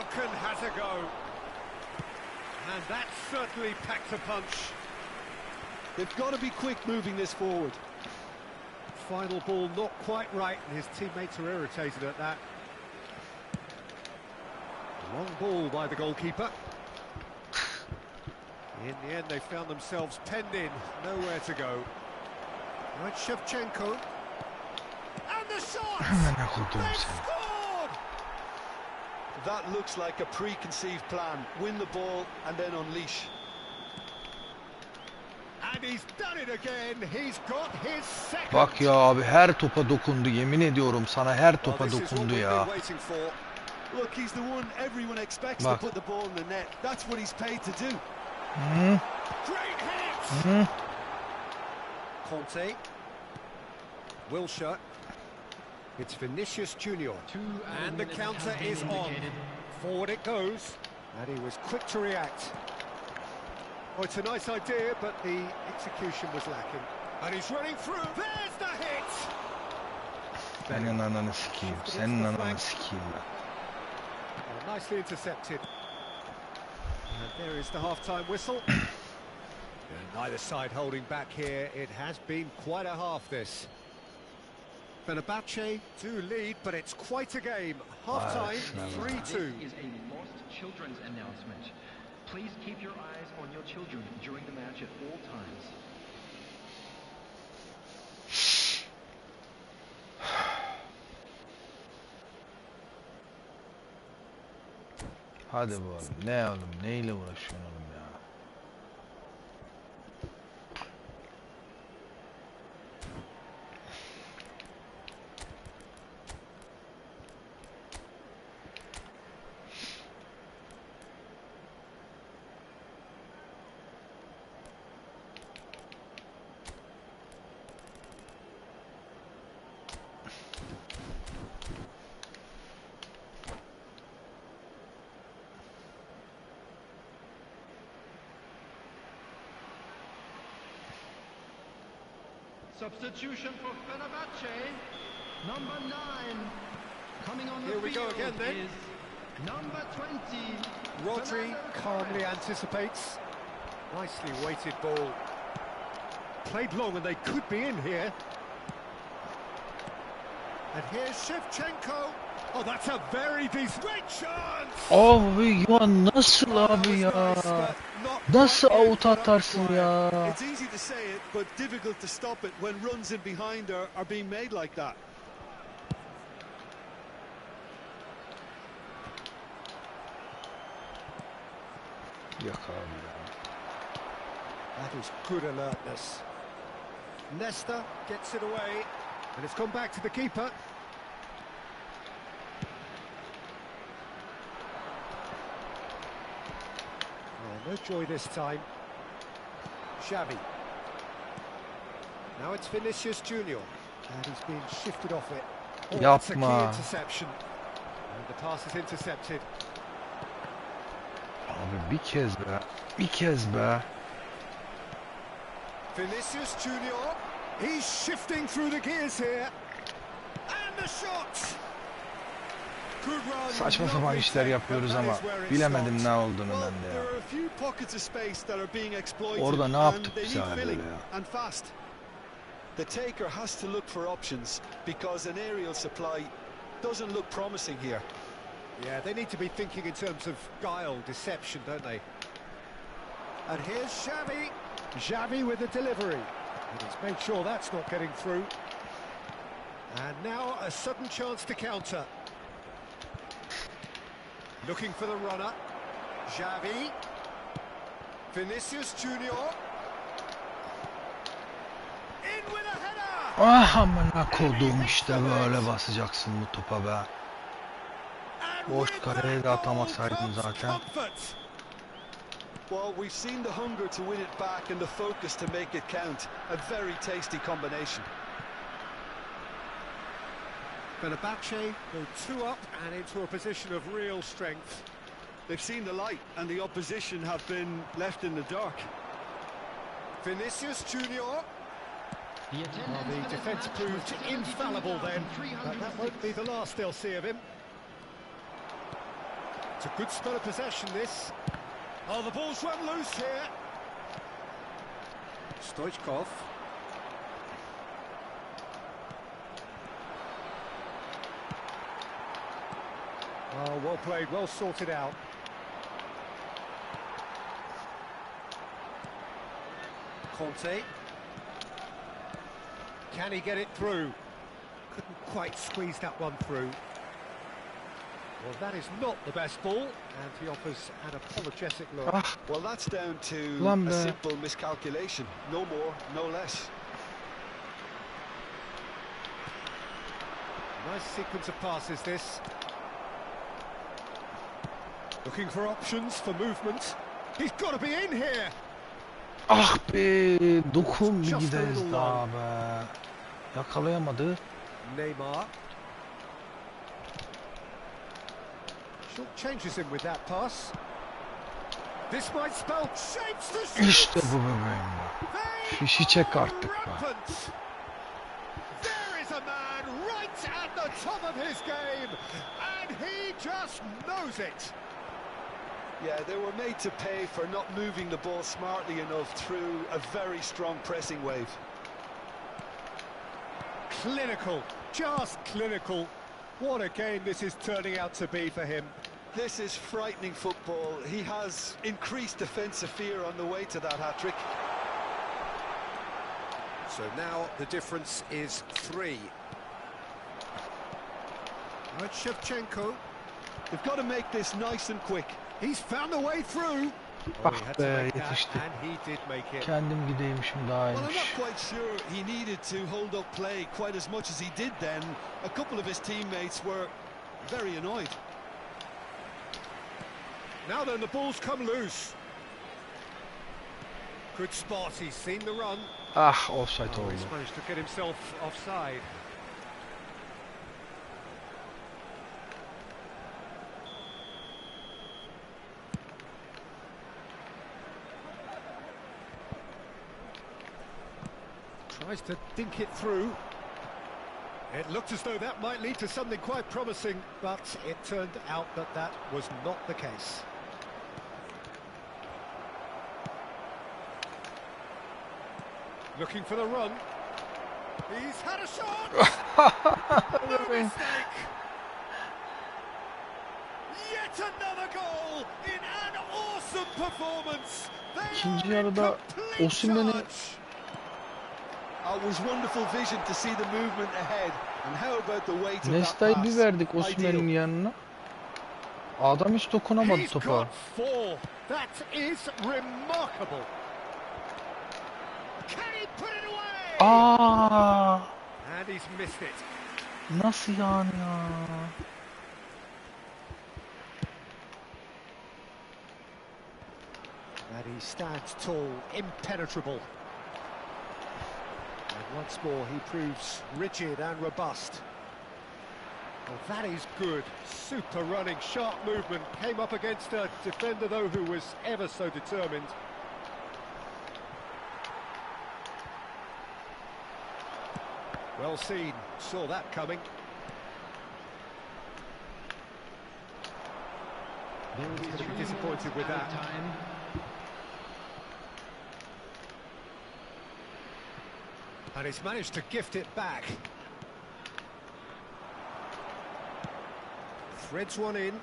They've got to be quick moving this forward. Final ball not quite right, and his teammates are irritated at that. Long ball by the goalkeeper. In the end, they found themselves penned in, nowhere to go. Right, Shevchenko. And the shot! They've scored! That looks like a preconceived plan. Win the ball and then unleash. And he's done it again. He's got his second. Bak ya abi, her topa dokundu, yemin ediyorum sana, her topa dokundu ya. Look, he's the one everyone expects to put the ball in the net. That's what he's paid to do. Great hit. Conte. Wilshere. It's Vinicius Junior. And the counter is on. Forward it goes. And he was quick to react. Oh, it's a nice idea, but the execution was lacking. And he's running through. There's the hit! Senin ananı sikeyim. Senin ananı sikeyim ben. Oh, nicely intercepted. And there is the half-time whistle. And neither side holding back here. It has been quite a half, this. Fenerbahce do lead, but it's quite a game. Half-time, 3-2. This is a lost children's announcement. Please keep your eyes on your children during the match at all times. Hadi bu oğlum. Ne oğlum? Neyle uğraşıyorsun oğlum ya? Substitution for Fenerbahce, number 9. Coming on the Here we go again then. is number 20. Rodri calmly anticipates. Nicely weighted ball. Played long and they could be in here. And here's Shevchenko. Oh, that's a very decent chance. Abi ya nasıl abi ya? Nasıl out atarsın ya? It's easy to say it, but difficult to stop it when runs in behind are being made like that. Yok abi ya. That is good alertness. Nesta gets it away, and it's gone back to the keeper. Oh, no joy this time. Xavi. Now it's Vinicius Junior, and he's being shifted off it. Oh, that's a key Yapma. interception. And the pass is intercepted. Abi bir kez be. Bir kez be. Vinicius Junior. He's shifting through the gears here. And the shot. Good run. Saçma sapan işler yapıyoruz ama bilemedim ne olduğunu ben de ya. Orada ne yaptık biz abi böyle ya? The taker has to look for options because an aerial supply doesn't look promising here. Yeah, they need to be thinking in terms of guile, deception, don't they? And here's Xavi. Xavi with the delivery. And he's made sure that's not getting through. And now a sudden chance to counter. Looking for the runner. Xavi. Vinicius Junior. In with a header. Ah amına koduğum, işte böyle basacaksın bu topa be. Boş kaleye de atamasaydın zaten. Well, we've seen the hunger to win it back and the focus to make it count. A very tasty combination. Fenerbahce go 2 up and into a position of real strength. They've seen the light and the opposition have been left in the dark. Vinicius Junior. The defence proved infallible then, but that won't be the last they'll see of him. It's a good spell of possession, this. Oh, the ball's run loose here. Stoichkov. Oh, well played, well sorted out. Conte. Can he get it through? Couldn't quite squeeze that one through. Well, that is not the best ball, and he offers an apologetic look. Well, that's down to a simple miscalculation. No more, no less. Nice sequence of passes, this. Looking for options, for movement. He's got to be in here! Ah be, dokun bir gideriz daha be. Yakalayamadı. Neymar. Short changes him with that pass. This might spell shapes the shoot. İşte bu bebeğim. Fişi çek artık be. There is a man right at the top of his game, and he just knows it. Yeah, they were made to pay for not moving the ball smartly enough through a very strong pressing wave. Clinical, just clinical. What a game this is turning out to be for him. This is frightening football. He has increased defensive fear on the way to that hat-trick. So now the difference is 3. Right, Shevchenko. They've got to make this nice and quick. He's found a way through. Ah be, yetişti. And he did make it. Kendim gideymişim daha Well, I'm not iyiymiş. quite sure he needed to hold up play quite as much as he did then. A couple of his teammates were very annoyed. Now then, the ball's come loose. Good spot, he's seen the run. Ah, offside Oh, oldu. he's managed to get himself offside. Tries to dink it through. It looked as though that might lead to something quite promising, but it turned out that that was not the case. Looking for the run. He's had a shot! No mistake! Yet another goal in an awesome performance! İkinci yarıda Osimhen'i It was wonderful vision to see the movement ahead, and how about the weight of that Nesta'yı pass? bir verdik Osimhen'in yanına. Adam hiç dokunamadı He's topa. got 4. That is remarkable. Can he put it away? Aa! And he's missed it. Nasıl yani ya? And he stands tall, impenetrable. And once more he proves rigid and robust. Well, that is good. Super running, sharp movement. Came up against a defender, though, who was ever so determined. Well seen. Saw that coming. He's going to be disappointed with that. And he's managed to gift it back. Threads one in.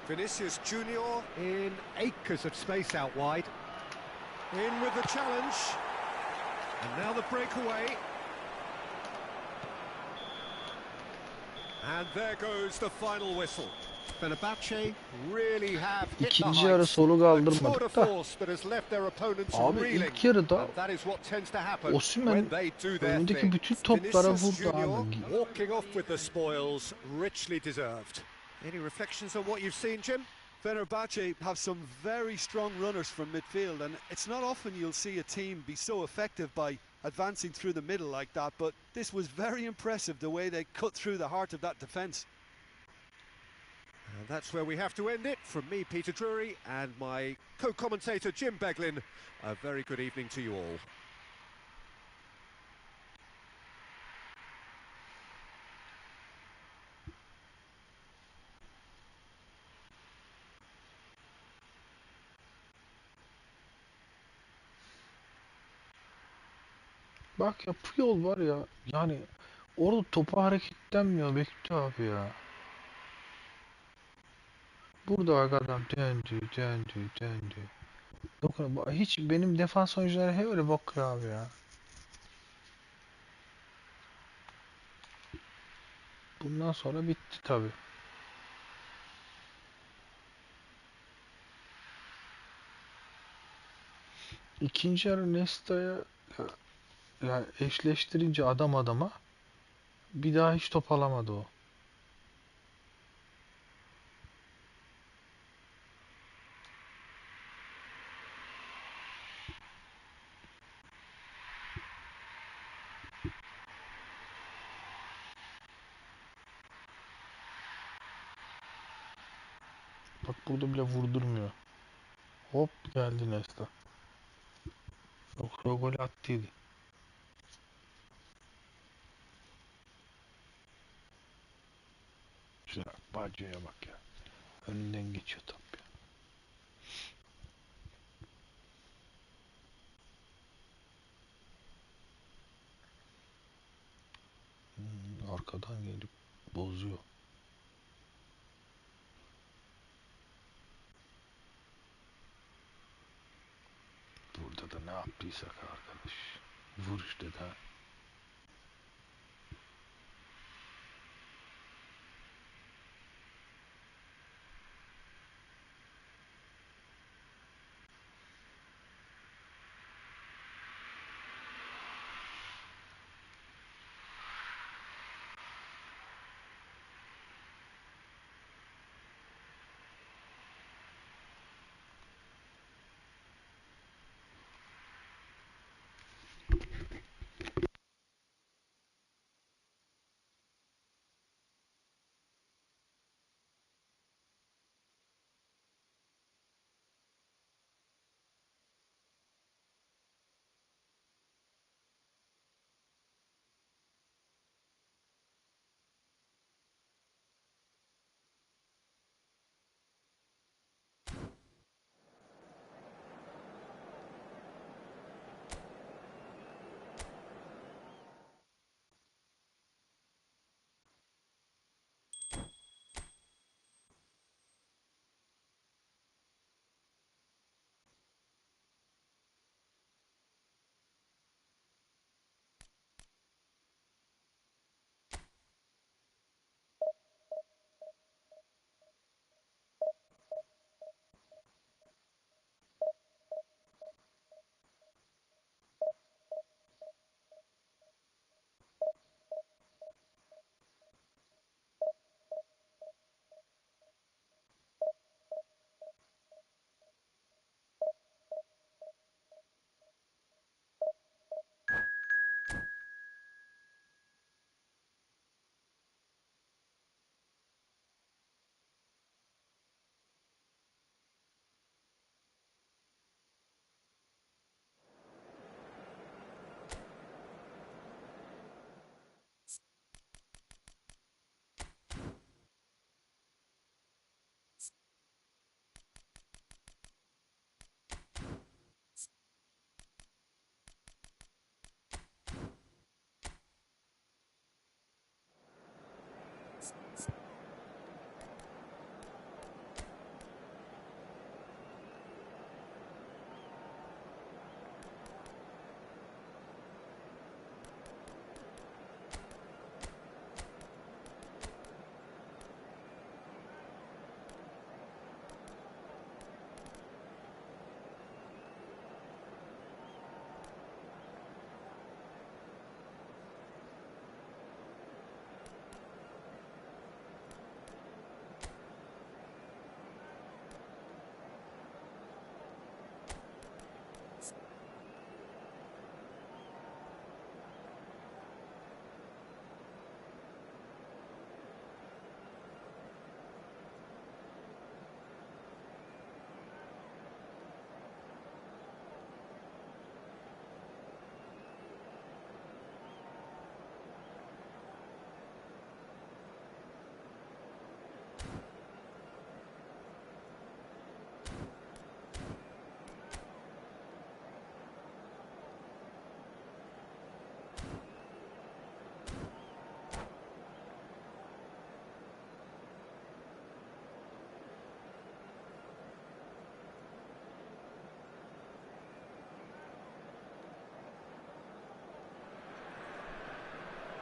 Vinicius Junior in acres of space out wide. In with the challenge. And now the breakaway. And there goes the final whistle. Fenerbahçe really have hit the İkinci yarı heights. solu A tour de kaldırmadık da. force that has left their opponents Abi reeling. ilk yarıda And that is what tends to happen Osimhen when they do their önündeki thing. bütün toplara Vinicius vurdu Junior abi. walking off with the spoils, richly deserved. Any reflections on what you've seen, Jim? Fenerbahçe have some very strong runners from midfield, and it's not often you'll see a team be so effective by advancing through the middle like that, but this was very impressive, the way they cut through the heart of that defence. And that's where we have to end it. From me, Peter Drury, and my co-commentator, Jim Beglin, a very good evening to you all. Bak ya, Puyol var ya, yani orada topu hareketlenmiyor, bekliyor abi ya. Burada bak adam döndü. Hiç benim defans oyuncuları hep öyle bakıyor abi ya. Bundan sonra bitti tabi. İkinci yarı Nesta'ya yani eşleştirince adam adama bir daha hiç top alamadı o. Bak burada bile vurdurmuyor. Hop geldi Nesta. Yoksa o golü attıydı. Güzel. Bacı'ya bak ya. Önünden geçiyor top ya. Arkadan gelip bozuyor. Burada da ne yaptıysak arkadaş. Vuruşta da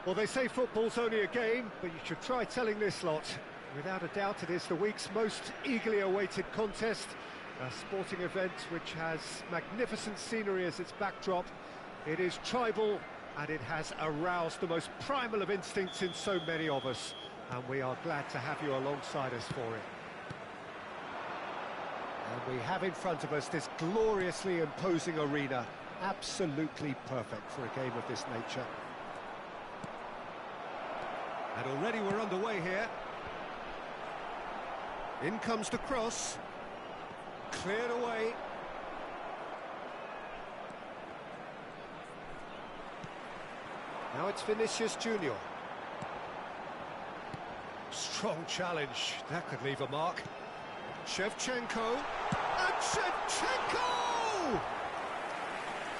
Well, they say football's only a game, but you should try telling this lot. Without a doubt, it is the week's most eagerly awaited contest. A sporting event which has magnificent scenery as its backdrop. It is tribal, and it has aroused the most primal of instincts in so many of us. And we are glad to have you alongside us for it. And we have in front of us this gloriously imposing arena. Absolutely perfect for a game of this nature. And already we're underway here. In comes the cross. Cleared away. Now it's Vinicius Junior. Strong challenge. That could leave a mark. Shevchenko. And Shevchenko!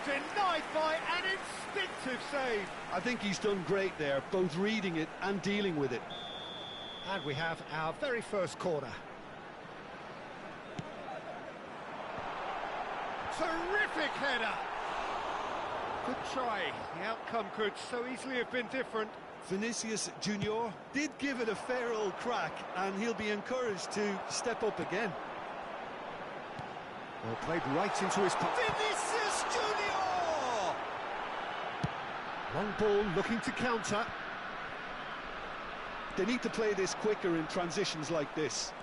Denied by an instinctive save. I think he's done great there, both reading it and dealing with it. And we have our very first corner. Terrific header! Good try. The outcome could so easily have been different. Vinicius Junior did give it a fair old crack, and he'll be encouraged to step up again. Well, played right into his... Vinicius Junior! Long ball looking to counter. They need to play this quicker in transitions like this.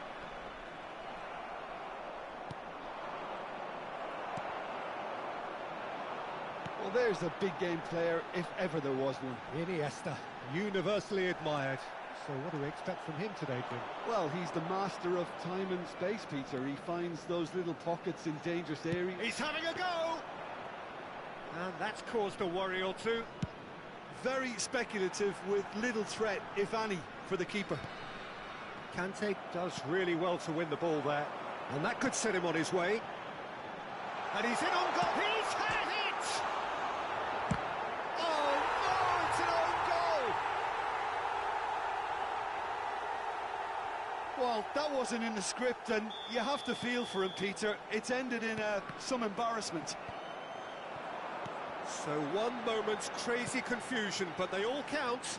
Well, there's a big game player, if ever there was one. Iniesta, universally admired. So what do we expect from him today, Jim? Well, he's the master of time and space, Peter. He finds those little pockets in dangerous areas. He's having a go! And that's caused a worry or two. Very speculative, with little threat, if any, for the keeper. Kante does really well to win the ball there. And that could set him on his way. And he's in on goal. He's had it! Oh no, it's an own goal! Well, that wasn't in the script, and you have to feel for him, Peter. It's ended in some embarrassment. So one moment's crazy confusion, but they all count.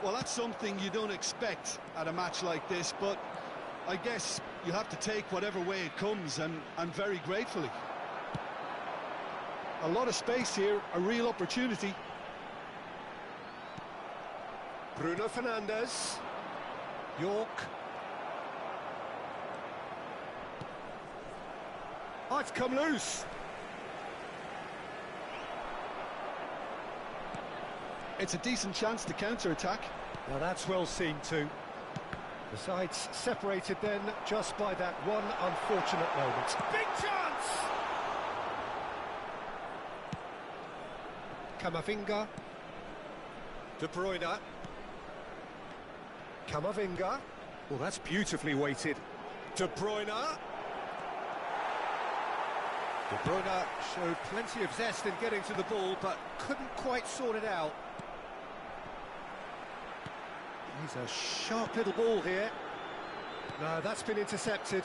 Well, that's something you don't expect at a match like this, but I guess you have to take whatever way it comes, and very gratefully. A lot of space here, a real opportunity. Bruno Fernandes. York. Oh, it's come loose. It's a decent chance to counter-attack. Now that's well seen too. The sides separated then just by that one unfortunate moment. Big chance! Camavinga. De Bruyne. Camavinga. Well, that's beautifully weighted. De Bruyne. De Bruyne showed plenty of zest in getting to the ball, but couldn't quite sort it out. He's a sharp little ball here. No, that's been intercepted.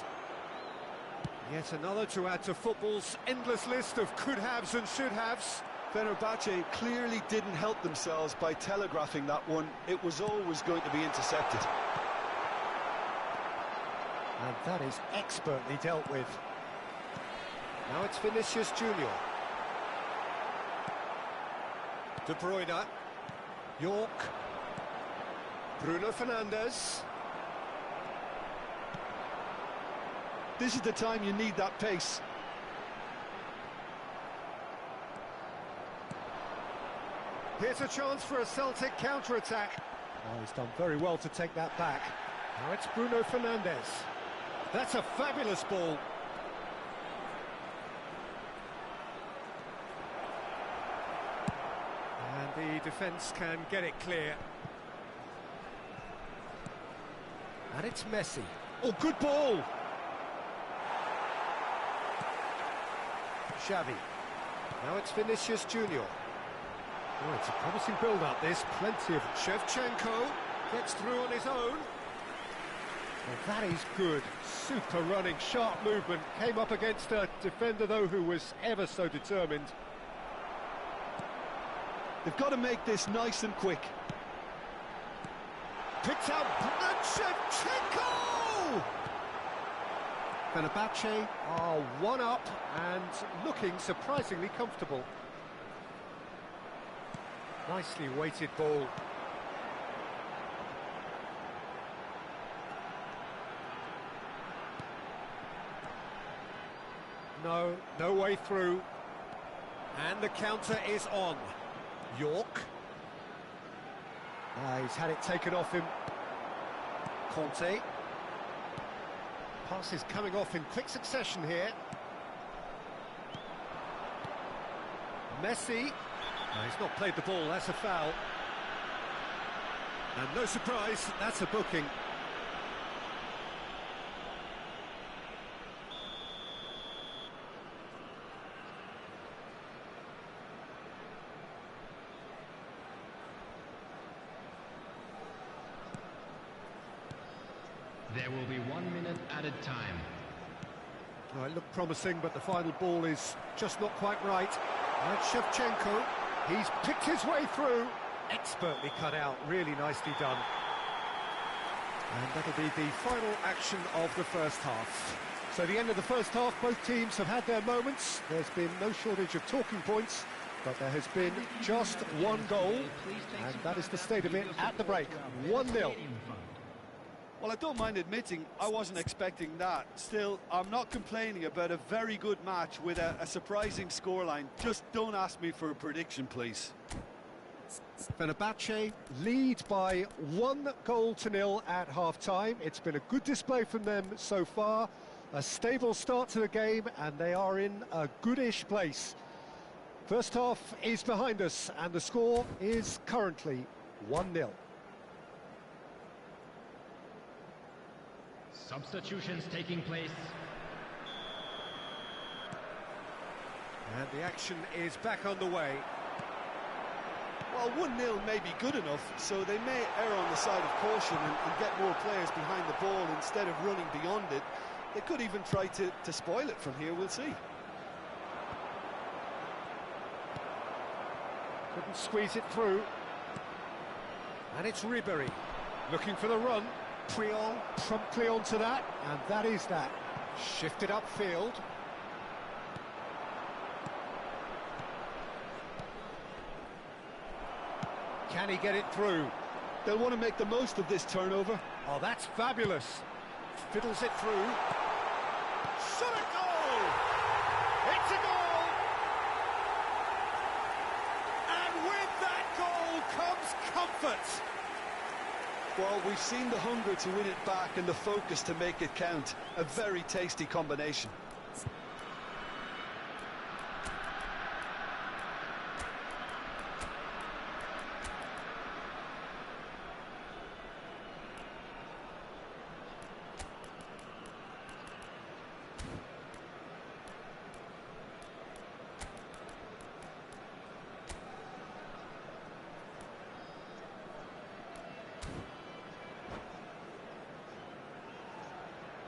Yet another to add to football's endless list of could-haves and should-haves. Fenerbahce clearly didn't help themselves by telegraphing that one. It was always going to be intercepted. And that is expertly dealt with. Now it's Vinicius Junior. De Bruyne. York. Bruno Fernandes. This is the time you need that pace. Here's a chance for a Celtic counter-attack. Oh, he's done very well to take that back. Now it's Bruno Fernandes. That's a fabulous ball. And the defence can get it clear. And it's Messi. Oh, good ball! Xavi. Now it's Vinicius Junior. Oh, it's a promising build-up, this. Plenty of... Shevchenko gets through on his own. Well, that is good. Super running, sharp movement. Came up against a defender, though, who was ever so determined. They've got to make this nice and quick. picked out Shevchenko! Fenerbahce are 1 up and looking surprisingly comfortable. Nicely weighted ball. No way through. And the counter is on. York. He's had it taken off him. Conte. Pass is coming off in quick succession here. Messi. He's not played the ball, that's a foul. And no surprise, that's a booking. There will be 1 minute added time. Oh, it looked promising, but the final ball is just not quite right. And Shevchenko, he's picked his way through. Expertly cut out, really nicely done. And that'll be the final action of the first half. So the end of the first half, both teams have had their moments. There's been no shortage of talking points, but there has been just one goal, and that is the state of it at the break. 1-0. Well, I don't mind admitting I wasn't expecting that. Still, I'm not complaining about a very good match with a surprising scoreline. Just don't ask me for a prediction, please. Fenerbahce lead by 1-0 at half-time. It's been a good display from them so far. A stable start to the game, and they are in a goodish place. First half is behind us, and the score is currently 1-0. Substitutions taking place. And the action is back underway. Well, 1-0 may be good enough, so they may err on the side of caution and get more players behind the ball instead of running beyond it. They could even try to spoil it from here, we'll see. Couldn't squeeze it through. And it's Ribéry looking for the run. Priol promptly onto that, and that is that. Shifted upfield. Can he get it through? They'll want to make the most of this turnover. Oh, that's fabulous. Fiddles it through. Shot a goal! It's a goal! And with that goal comes comfort. Well, we've seen the hunger to win it back and the focus to make it count. A very tasty combination.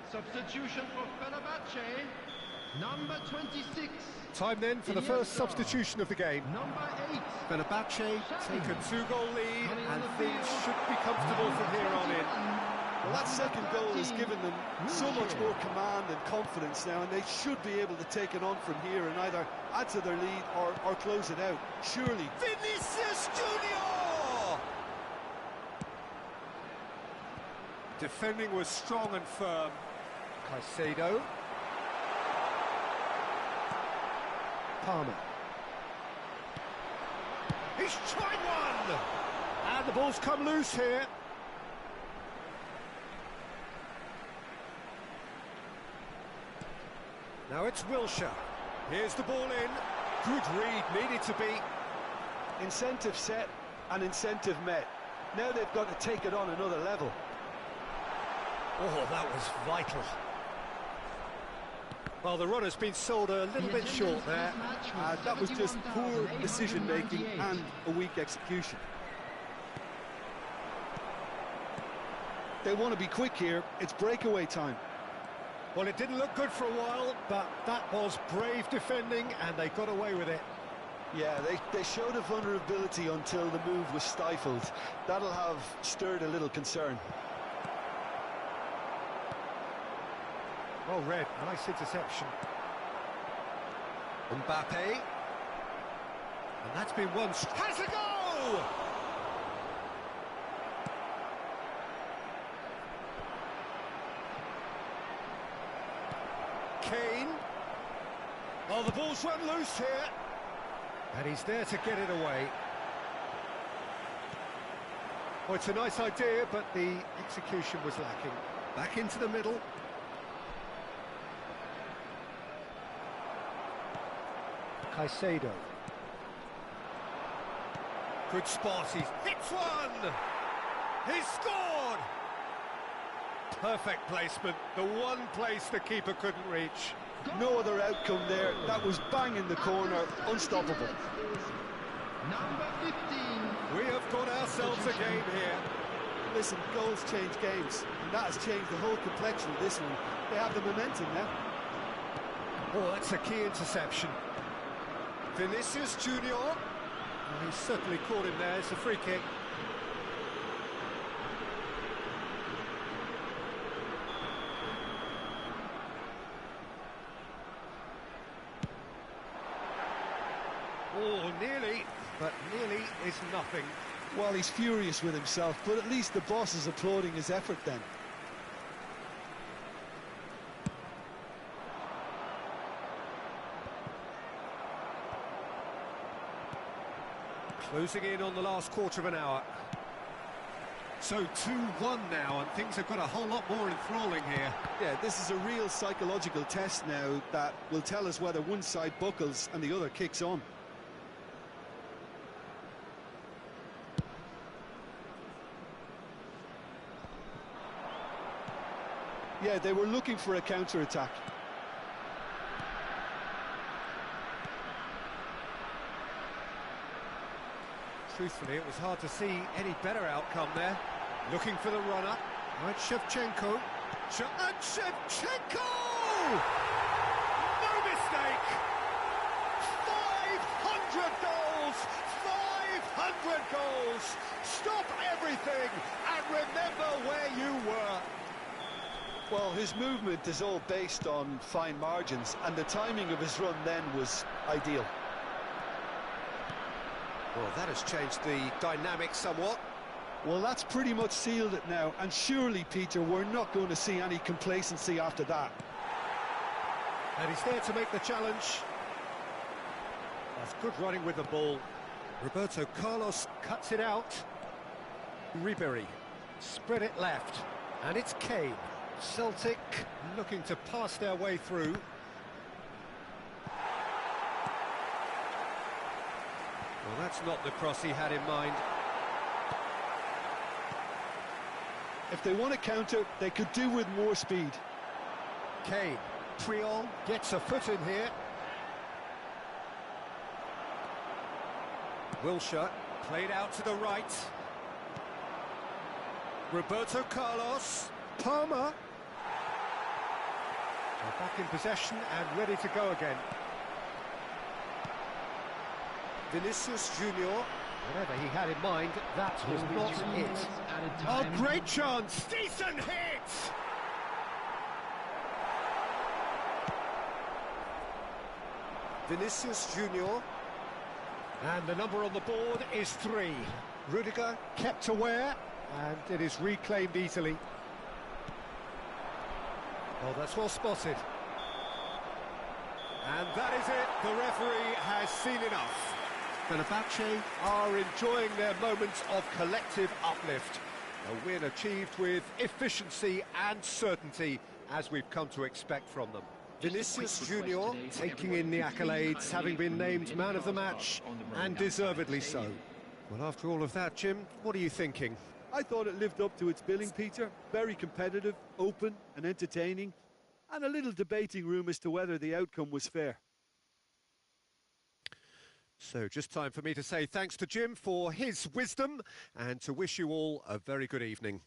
Substitution for Fenerbahce, number 26. Time then for the first substitution of the game. Number 8. Fenerbahce take a 2-goal lead, and things should be comfortable from here on in. Well, that second goal has given them so much more command and confidence now, and they should be able to take it on from here and either add to their lead or close it out. Surely. Vinicius Junior! Defending was strong and firm. Caicedo. Palmer. He's tried one! And the ball's come loose here. Now it's Wilshere. Here's the ball in. Good read, needed to be. Incentive set and incentive met. Now they've got to take it on another level. Oh, that was vital. Well, the run has been sold a little bit short there. That was just poor decision-making and a weak execution. They want to be quick here. It's breakaway time. Well, it didn't look good for a while, but that was brave defending, and they got away with it. Yeah, they showed a vulnerability until the move was stifled. That'll have stirred a little concern. Well read, nice interception. Mbappe. And that's been one... Has a goal! Kane. Oh, the ball's run loose here. And he's there to get it away. Well, it's a nice idea, but the execution was lacking. Back into the middle. Caicedo. Good spot, he hits one! He's scored! Perfect placement, the one place the keeper couldn't reach. No other outcome there, that was bang in the corner, unstoppable. Number 15. We have got ourselves a game here. Listen, goals change games, and that has changed the whole complexion of this one. They have the momentum now. Oh, that's a key interception. Vinicius Junior. Well, he's certainly caught him there. It's a free kick. Oh, nearly, but nearly is nothing. Well, he's furious with himself, but at least the boss is applauding his effort then. Closing in on the last quarter of an hour. So 2-1 now, and things have got a whole lot more enthralling here. Yeah, this is a real psychological test now that will tell us whether one side buckles and the other kicks on. Yeah, they were looking for a counter-attack. Truthfully, it was hard to see any better outcome there. Looking for the runner. Right, Shevchenko. And Shevchenko! No mistake! 500 goals! 500 goals! Stop everything and remember where you were. Well, his movement is all based on fine margins, and the timing of his run then was ideal. Well, that has changed the dynamic somewhat. Well, that's pretty much sealed it now, and surely, Peter, we're not going to see any complacency after that. And he's there to make the challenge. That's good running with the ball. Roberto Carlos cuts it out. Ribery, spread it left, and it's Kane. Celtic looking to pass their way through. Well, that's not the cross he had in mind. If they want to counter, they could do with more speed. Kane, Triol gets a foot in here. Wilshere, played out to the right. Roberto Carlos, Palmer. They're back in possession and ready to go again. Vinicius Junior, whatever he had in mind, that was not it. Oh, great chance! Decent hit! Vinicius Junior. And the number on the board is 3. Rudiger kept aware, and it is reclaimed easily. Oh, that's well spotted. And that is it. The referee has seen enough. Fenerbahce are enjoying their moments of collective uplift. A win achieved with efficiency and certainty, as we've come to expect from them. Vinicius Junior taking in the accolades, having been named man of the match, and deservedly so. Well, after all of that, Jim, what are you thinking? I thought it lived up to its billing, Peter. Very competitive, open and entertaining, and a little debating room as to whether the outcome was fair. So just time for me to say thanks to Jim for his wisdom and to wish you all a very good evening.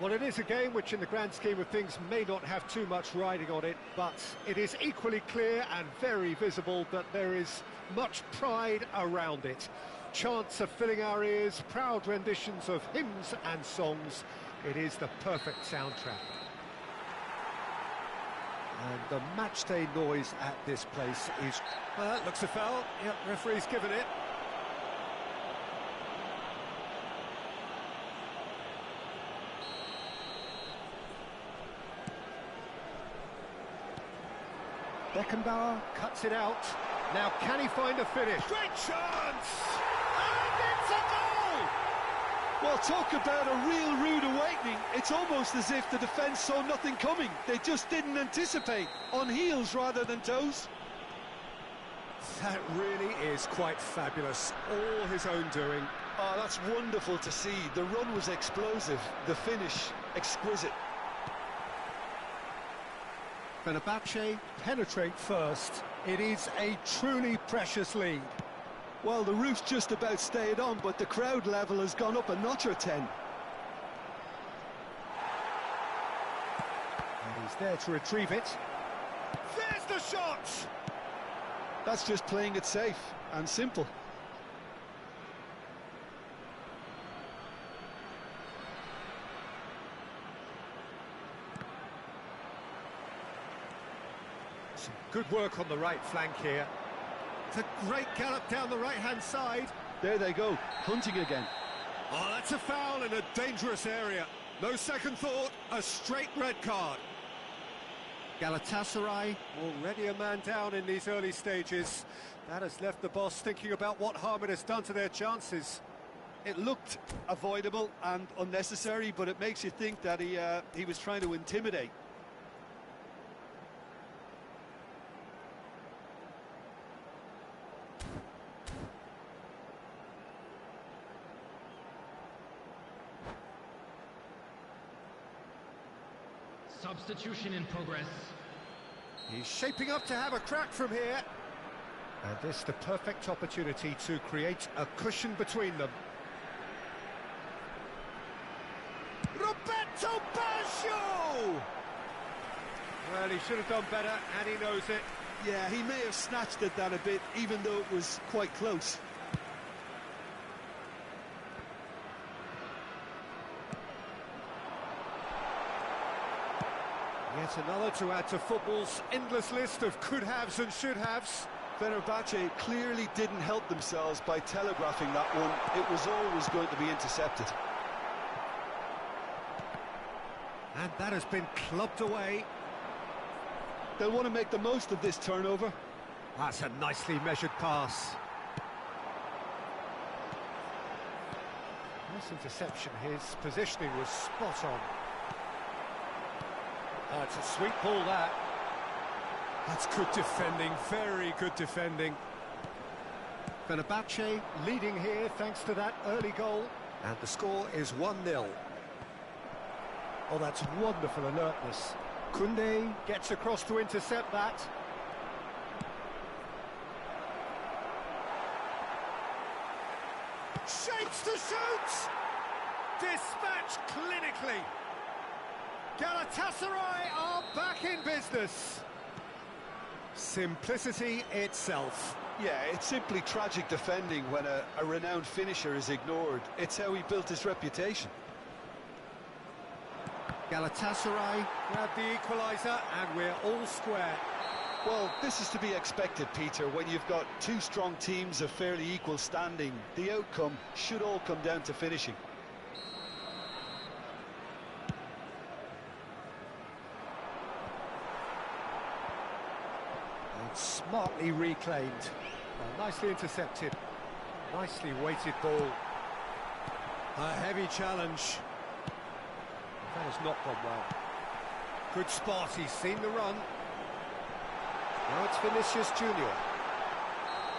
Well, it is a game which in the grand scheme of things may not have too much riding on it, but it is equally clear and very visible that there is much pride around it. Chants are filling our ears, proud renditions of hymns and songs. It is the perfect soundtrack. And the matchday noise at this place is... Well, that looks a foul. Yep, referee's given it. Beckenbauer cuts it out. Now can he find a finish? Great chance! And it's a goal! Well, talk about a real rude awakening. It's almost as if the defence saw nothing coming. They just didn't anticipate. On heels rather than toes. That really is quite fabulous. All his own doing. Oh, that's wonderful to see. The run was explosive. The finish, exquisite. Fenerbahce penetrate first. It is a truly precious lead. Well, the roof's just about stayed on, but the crowd level has gone up a notch or 10. And he's there to retrieve it. There's the shot! That's just playing it safe and simple. Some good work on the right flank here. It's a great gallop down the right-hand side. There they go, hunting again. Oh, that's a foul in a dangerous area. No second thought, a straight red card. Galatasaray already a man down in these early stages. That has left the boss thinking about what harm it has done to their chances. It looked avoidable and unnecessary, but it makes you think that he was trying to intimidate. Substitution in progress. He's shaping up to have a crack from here. And this the perfect opportunity to create a cushion between them. Roberto Baggio! Well, he should have done better, and he knows it. Yeah, he may have snatched at that a bit, even though it was quite close. Yet another to add to football's endless list of could-haves and should-haves. Fenerbahce clearly didn't help themselves by telegraphing that one. It was always going to be intercepted. And that has been clubbed away. They'll want to make the most of this turnover. That's a nicely measured pass. Nice interception. His positioning was spot on. It's a sweet ball, that. That's good defending, very good defending. Fenerbahce leading here thanks to that early goal. And the score is 1-0. Oh, that's wonderful alertness. Koundé gets across to intercept that. Shapes to shoot! Dispatched clinically. Galatasaray are back in business. Simplicity itself. Yeah, it's simply tragic defending when a renowned finisher is ignored. It's how he built his reputation. Galatasaray grab the equaliser, and we're all square. Well, this is to be expected, Peter. When you've got two strong teams of fairly equal standing, the outcome should all come down to finishing. And smartly reclaimed. Well, nicely intercepted. Nicely weighted ball. A heavy challenge. That has not gone well. Good spot, he's seen the run. Now it's Vinicius Junior.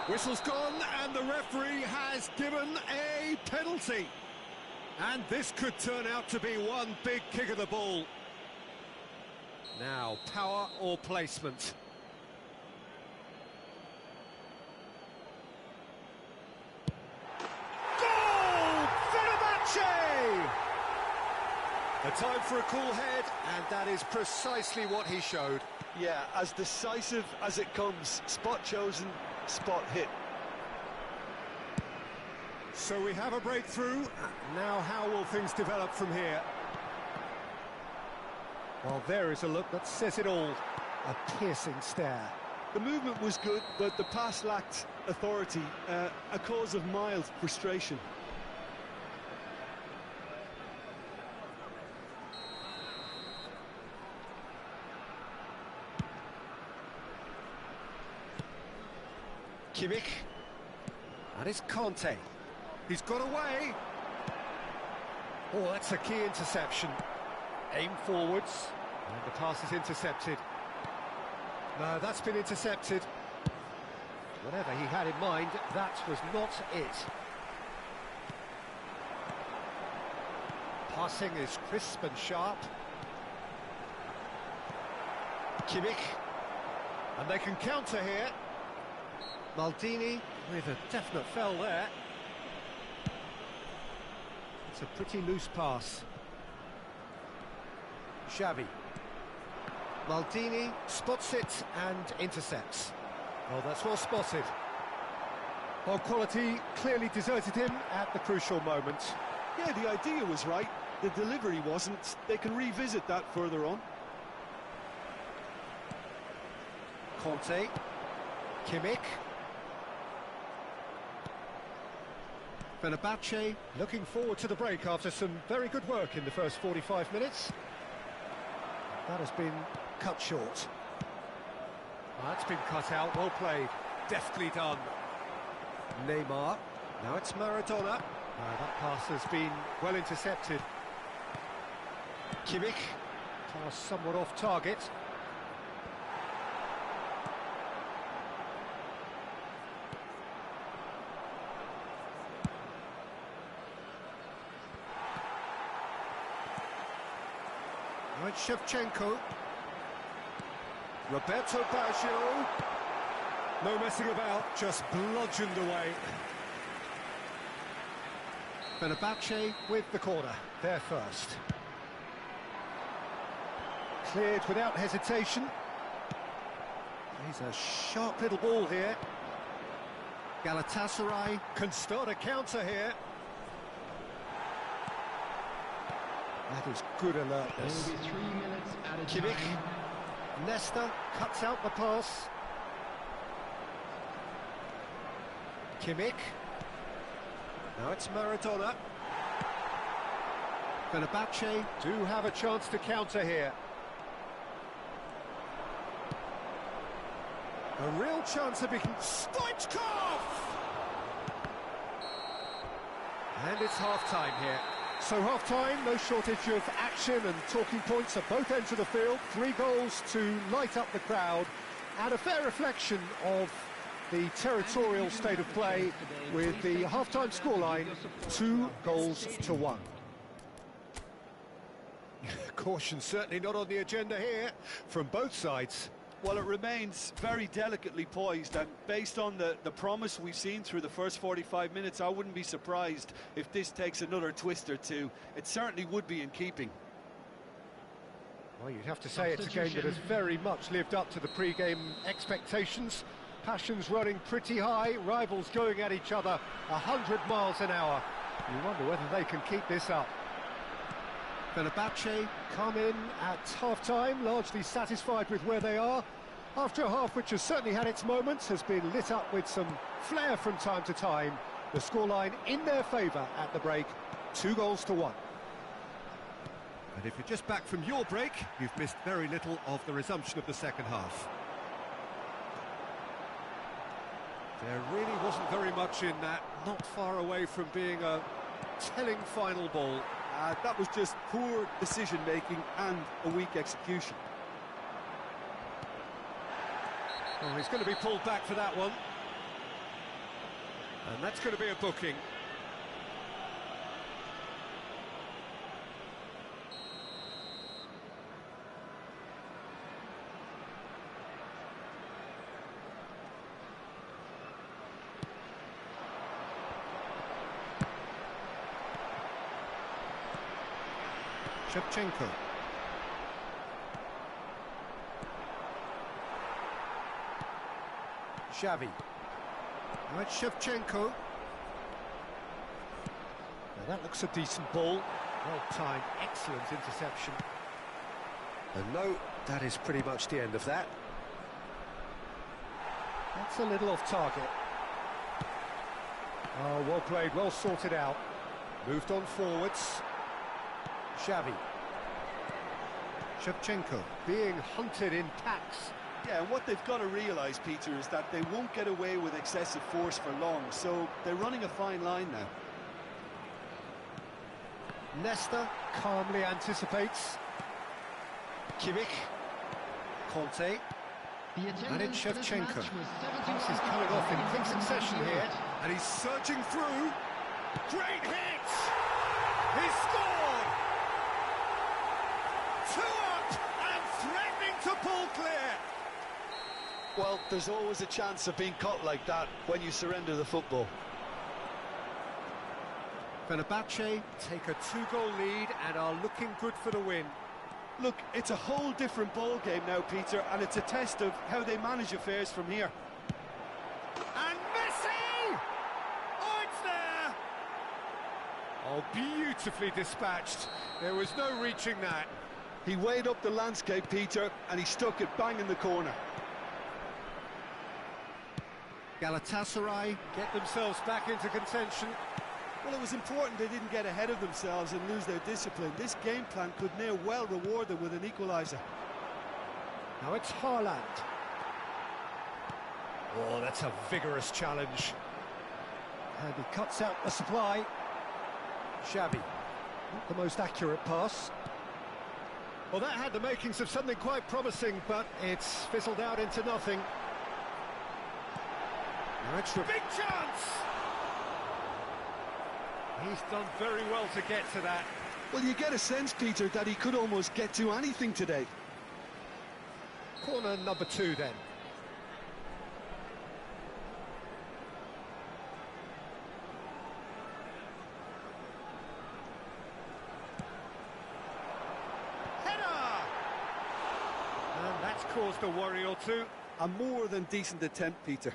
Whistle's gone, and the referee has given a penalty. And this could turn out to be one big kick of the ball. Now, power or placement? Goal! Fenerbahce! A time for a cool head, and that is precisely what he showed. Yeah, as decisive as it comes. Spot chosen, spot hit. So we have a breakthrough. Now how will things develop from here? Well, there is a look that says it all. A piercing stare. The movement was good, but the pass lacked authority, a cause of mild frustration. Kimmich. That is Conte. He's got away. Oh, that's a key interception. Aim forwards. And the pass is intercepted. No, that's been intercepted. Whatever he had in mind, that was not it. Passing is crisp and sharp. Kimmich. And they can counter here. Maldini with a definite fell there. It's a pretty loose pass. Xavi. Maldini spots it and intercepts. Oh, that's well spotted. Well, quality clearly deserted him at the crucial moment. Yeah, the idea was right. The delivery wasn't. They can revisit that further on. Conte. Kimmich. Fenerbahce looking forward to the break after some very good work in the first 45 minutes. That has been cut short. That's been cut out, well played, deftly done. Neymar, now it's Maradona. That pass has been well intercepted. Kimmich, pass somewhat off target. Now it's Shevchenko. Roberto Baggio. No messing about, just bludgeoned away. Fenerbahce with the corner, there first. Cleared without hesitation. He's a sharp little ball here. Galatasaray can start a counter here. That is good alertness. There will be 3 minutes at a Kimmich. time. Nesta cuts out the pass. Kimmich. Now it's Maradona. Fenerbahce do have a chance to counter here. A real chance of being Stoichkov! And it's half-time here. So half-time, no shortage of action and talking points at both ends of the field. 3 goals to light up the crowd, and a fair reflection of the territorial state of play with the half-time scoreline 2-1. Caution certainly not on the agenda here from both sides. Well, it remains very delicately poised, and based on the promise we've seen through the first 45 minutes, I wouldn't be surprised if this takes another twist or two. It certainly would be in keeping. Well, you'd have to say it's a game that has very much lived up to the pre-game expectations. Passions running pretty high, rivals going at each other 100 miles an hour. You wonder whether they can keep this up. Fenerbahce come in at half-time, largely satisfied with where they are. After a half which has certainly had its moments, has been lit up with some flair from time to time. The scoreline in their favour at the break, 2-1. And if you're just back from your break, you've missed very little of the resumption of the second half. There really wasn't very much in that, not far away from being a telling final ball. That was just poor decision-making and a weak execution. Oh, he's going to be pulled back for that one. And that's going to be a booking. Shevchenko. Xavi. Now it's Shevchenko. Now that looks a decent ball. Well timed, excellent interception. And no, that is pretty much the end of that. That's a little off target. Oh, well played, well sorted out. Moved on forwards. Xavi. Shevchenko being hunted in packs. Yeah, and what they've got to realise, Peter, is that they won't get away with excessive force for long, so they're running a fine line now. Nesta calmly anticipates. Kimmich. Conte. And it's Shevchenko. Pass is coming off in quick succession here. And he's surging through. Great hit! He scored! 2 up and threatening to pull clear. Well, there's always a chance of being caught like that when you surrender the football. Fenerbahce take a 2-goal lead and are looking good for the win. Look, it's a whole different ball game now, Peter, and it's a test of how they manage affairs from here. And Messi! Oh, it's there! Oh, beautifully dispatched. There was no reaching that. He weighed up the landscape, Peter, and he stuck it bang in the corner. Galatasaray get themselves back into contention. Well, it was important they didn't get ahead of themselves and lose their discipline. This game plan could near well reward them with an equaliser. Now it's Haaland. Oh, that's a vigorous challenge. And he cuts out the supply. Xavi, not the most accurate pass. Well, that had the makings of something quite promising, but it's fizzled out into nothing. Now it's big chance! He's done very well to get to that. Well, you get a sense, Peter, that he could almost get to anything today. Corner number 2 then. Header! And that's caused a worry or two. A more than decent attempt, Peter.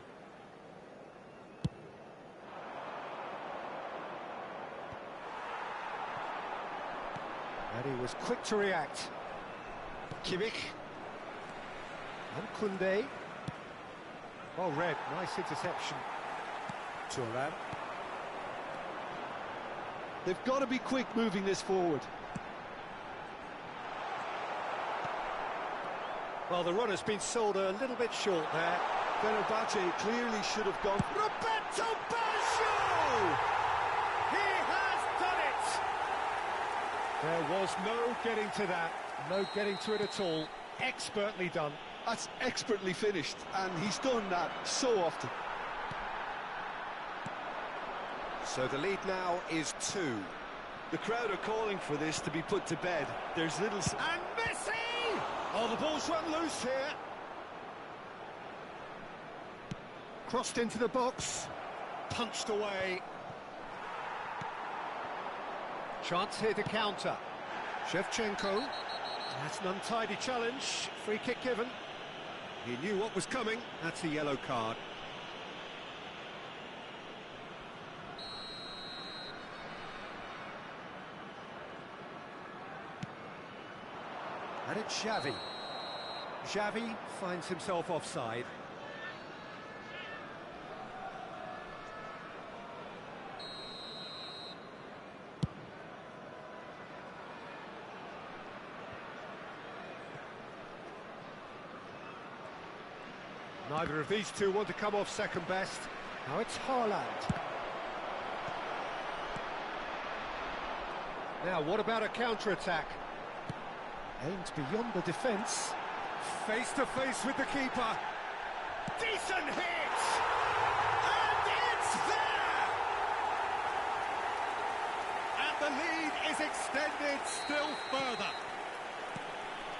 And he was quick to react. Kimmich. And Koundé. Well read, nice interception. Thuram. They've got to be quick moving this forward. Well, the run has been sold a little bit short there. Fenerbahce clearly should have gone. Roberto Baggio! He has done it! There was no getting to that, no getting to it at all. Expertly done. That's expertly finished, and he's done that so often. So the lead now is 2. The crowd are calling for this to be put to bed. There's little... And Messi! Oh, the ball's run loose here. Crossed into the box. Punched away. Chance here to counter. Shevchenko. That's an untidy challenge. Free kick given. He knew what was coming. That's a yellow card. And it's Xavi. Xavi finds himself offside. Neither of these two want to come off second best. Now it's Haaland. Now, what about a counter-attack? Aimed beyond the defence. Face to face with the keeper. Decent hit! And it's there! And the lead is extended still further.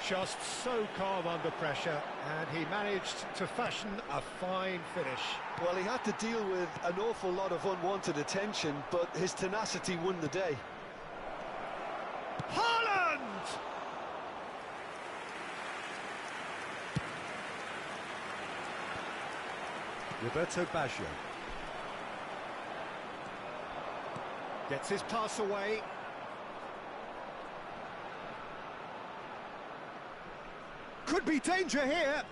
Just so calm under pressure, and he managed to fashion a fine finish. Well, he had to deal with an awful lot of unwanted attention, but his tenacity won the day. Haaland! Roberto Baggio. Gets his pass away. Could be danger here.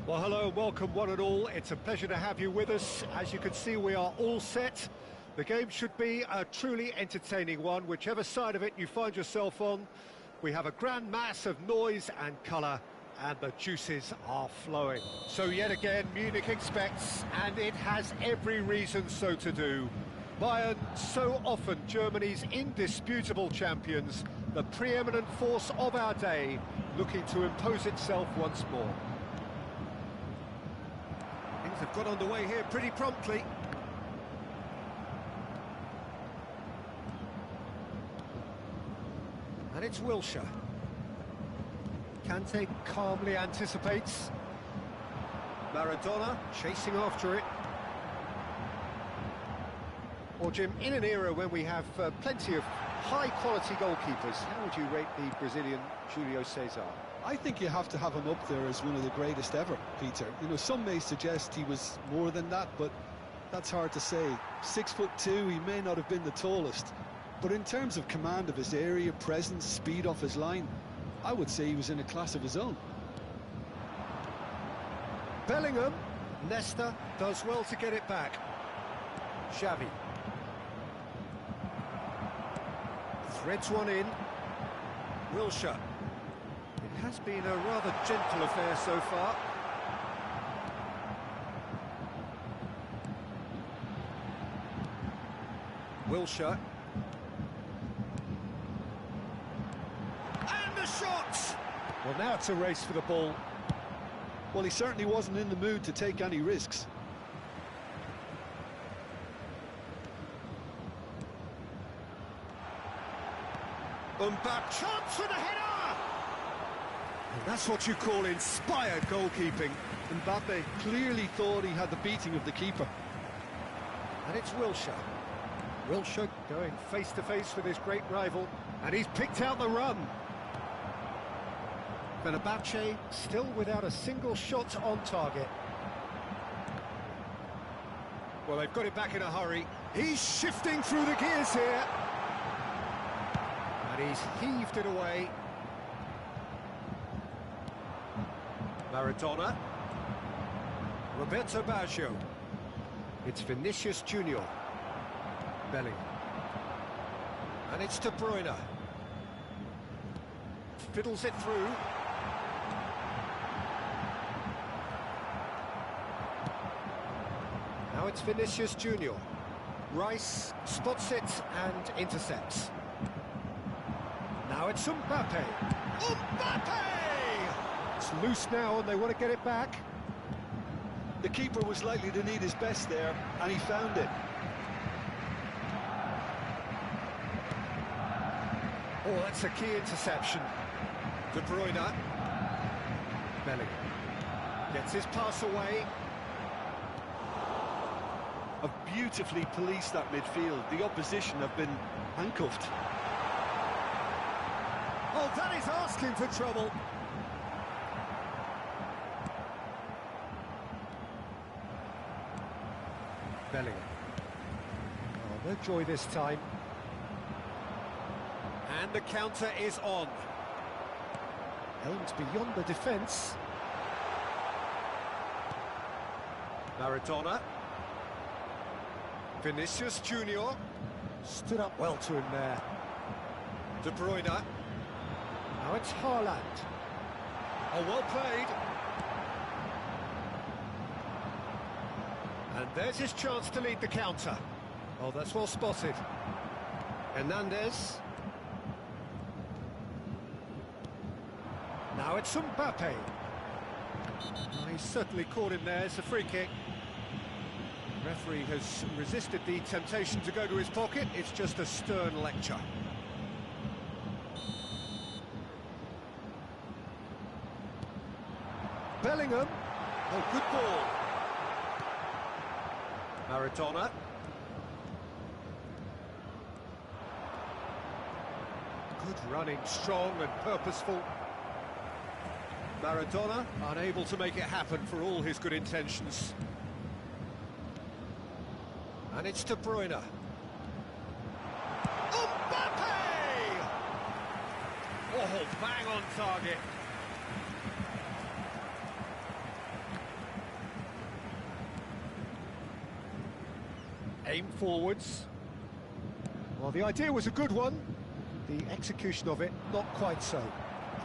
Well, hello, welcome one and all. It's a pleasure to have you with us. As you can see, we are all set. The game should be a truly entertaining one, whichever side of it you find yourself on. We have a grand mass of noise and colour, and the juices are flowing. So yet again, Munich expects, and it has every reason so to do. Bayern, so often Germany's indisputable champions, the preeminent force of our day, looking to impose itself once more. Things have got underway here pretty promptly. And it's Wilshere. Kante calmly anticipates. Maradona chasing after it. Or Jim, in an era when we have plenty of high-quality goalkeepers, how would you rate the Brazilian Julio Cesar? I think you have to have him up there as one of the greatest ever, Peter. You know, some may suggest he was more than that, but that's hard to say. 6'2", he may not have been the tallest, but in terms of command of his area, presence, speed off his line, I would say he was in a class of his own. Bellingham, Nesta does well to get it back. Xavi. Threads one in. Wilshere. It has been a rather gentle affair so far. Wilshere. And the shot! Well, now it's a race for the ball. Well, he certainly wasn't in the mood to take any risks. Mbappe, chance for the header! And that's what you call inspired goalkeeping. Mbappe clearly thought he had the beating of the keeper. And it's Wilshere. Wilshere going face-to-face with his great rival. And he's picked out the run. Fenerbahce still without a single shot on target. Well, they've got it back in a hurry. He's shifting through the gears here. And he's heaved it away. Maradona. Roberto Baggio. It's Vinicius Junior. Bellingham. And it's De Bruyne. Fiddles it through. Now it's Vinicius Junior. Rice spots it and intercepts. Now it's Mbappe. Mbappe! It's loose now and they want to get it back. The keeper was likely to need his best there, and he found it. Oh, that's a key interception. De Bruyne. Bellingham. Gets his pass away. Have beautifully policed that midfield. The opposition have been handcuffed. Oh, that is asking for trouble. Bellingham. Oh, no joy this time. And the counter is on. Aims beyond the defence. Maradona. Vinicius Junior. Stood up well to him there. De Bruyne. Now it's Haaland. Oh, well played. And there's his chance to lead the counter. Oh, that's well spotted. Hernandez. Now it's Mbappe. Oh, he's certainly caught him there. It's a free kick. The referee has resisted the temptation to go to his pocket. It's just a stern lecture. Bellingham. Oh, good ball. Maradona. Good running, strong and purposeful. Maradona unable to make it happen for all his good intentions. And it's De Bruyne. Mbappe! Oh, bang on target. Aim forwards. Well, the idea was a good one. The execution of it, not quite so.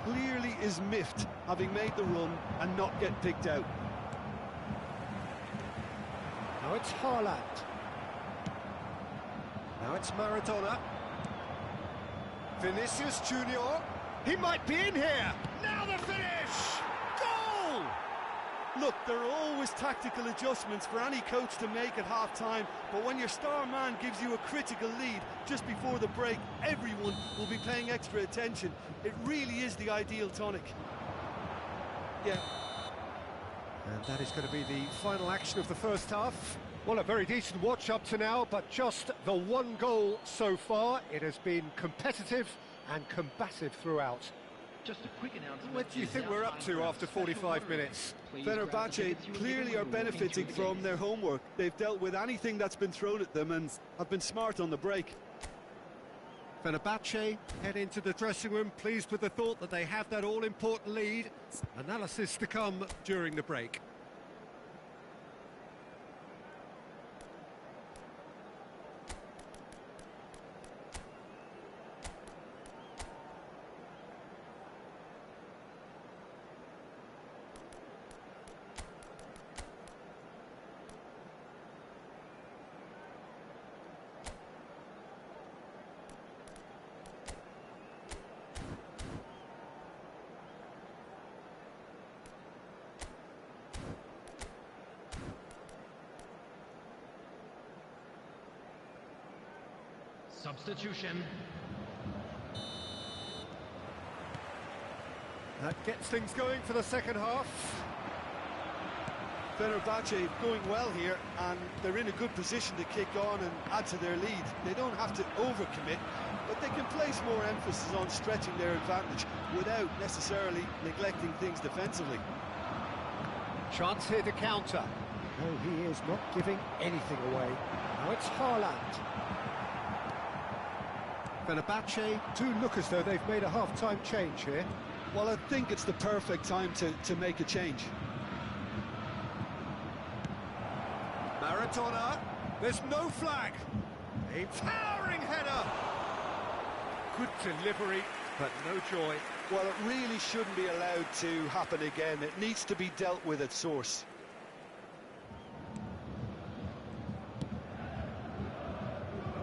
Clearly is miffed, having made the run and not get picked out. Now it's Haaland. Now it's Maradona. Vinicius Junior. He might be in here. Now the finish! Goal! Look, there are always tactical adjustments for any coach to make at half-time, but when your star man gives you a critical lead just before the break, everyone will be paying extra attention. It really is the ideal tonic. Yeah. And that is going to be the final action of the first half. Well, a very decent watch up to now, but just the one goal so far. It has been competitive and combative throughout. Just a quick announcement. What do you think we're up to after 45 minutes? Fenerbahce clearly are benefiting from their homework. They've dealt with anything that's been thrown at them and have been smart on the break. Fenerbahce head into the dressing room pleased with the thought that they have that all-important lead. Analysis to come during the break. Substitution. That gets things going for the second half. Fenerbahce going well here, and they're in a good position to kick on and add to their lead. They don't have to overcommit, but they can place more emphasis on stretching their advantage without necessarily neglecting things defensively. Chance here to counter. No, he is not giving anything away. Now it's Haaland. Fenerbahce do look as though they've made a half-time change here. Well, I think it's the perfect time to make a change. Maradona, there's no flag. A towering header. Good delivery, but no joy. Well, it really shouldn't be allowed to happen again. It needs to be dealt with at source.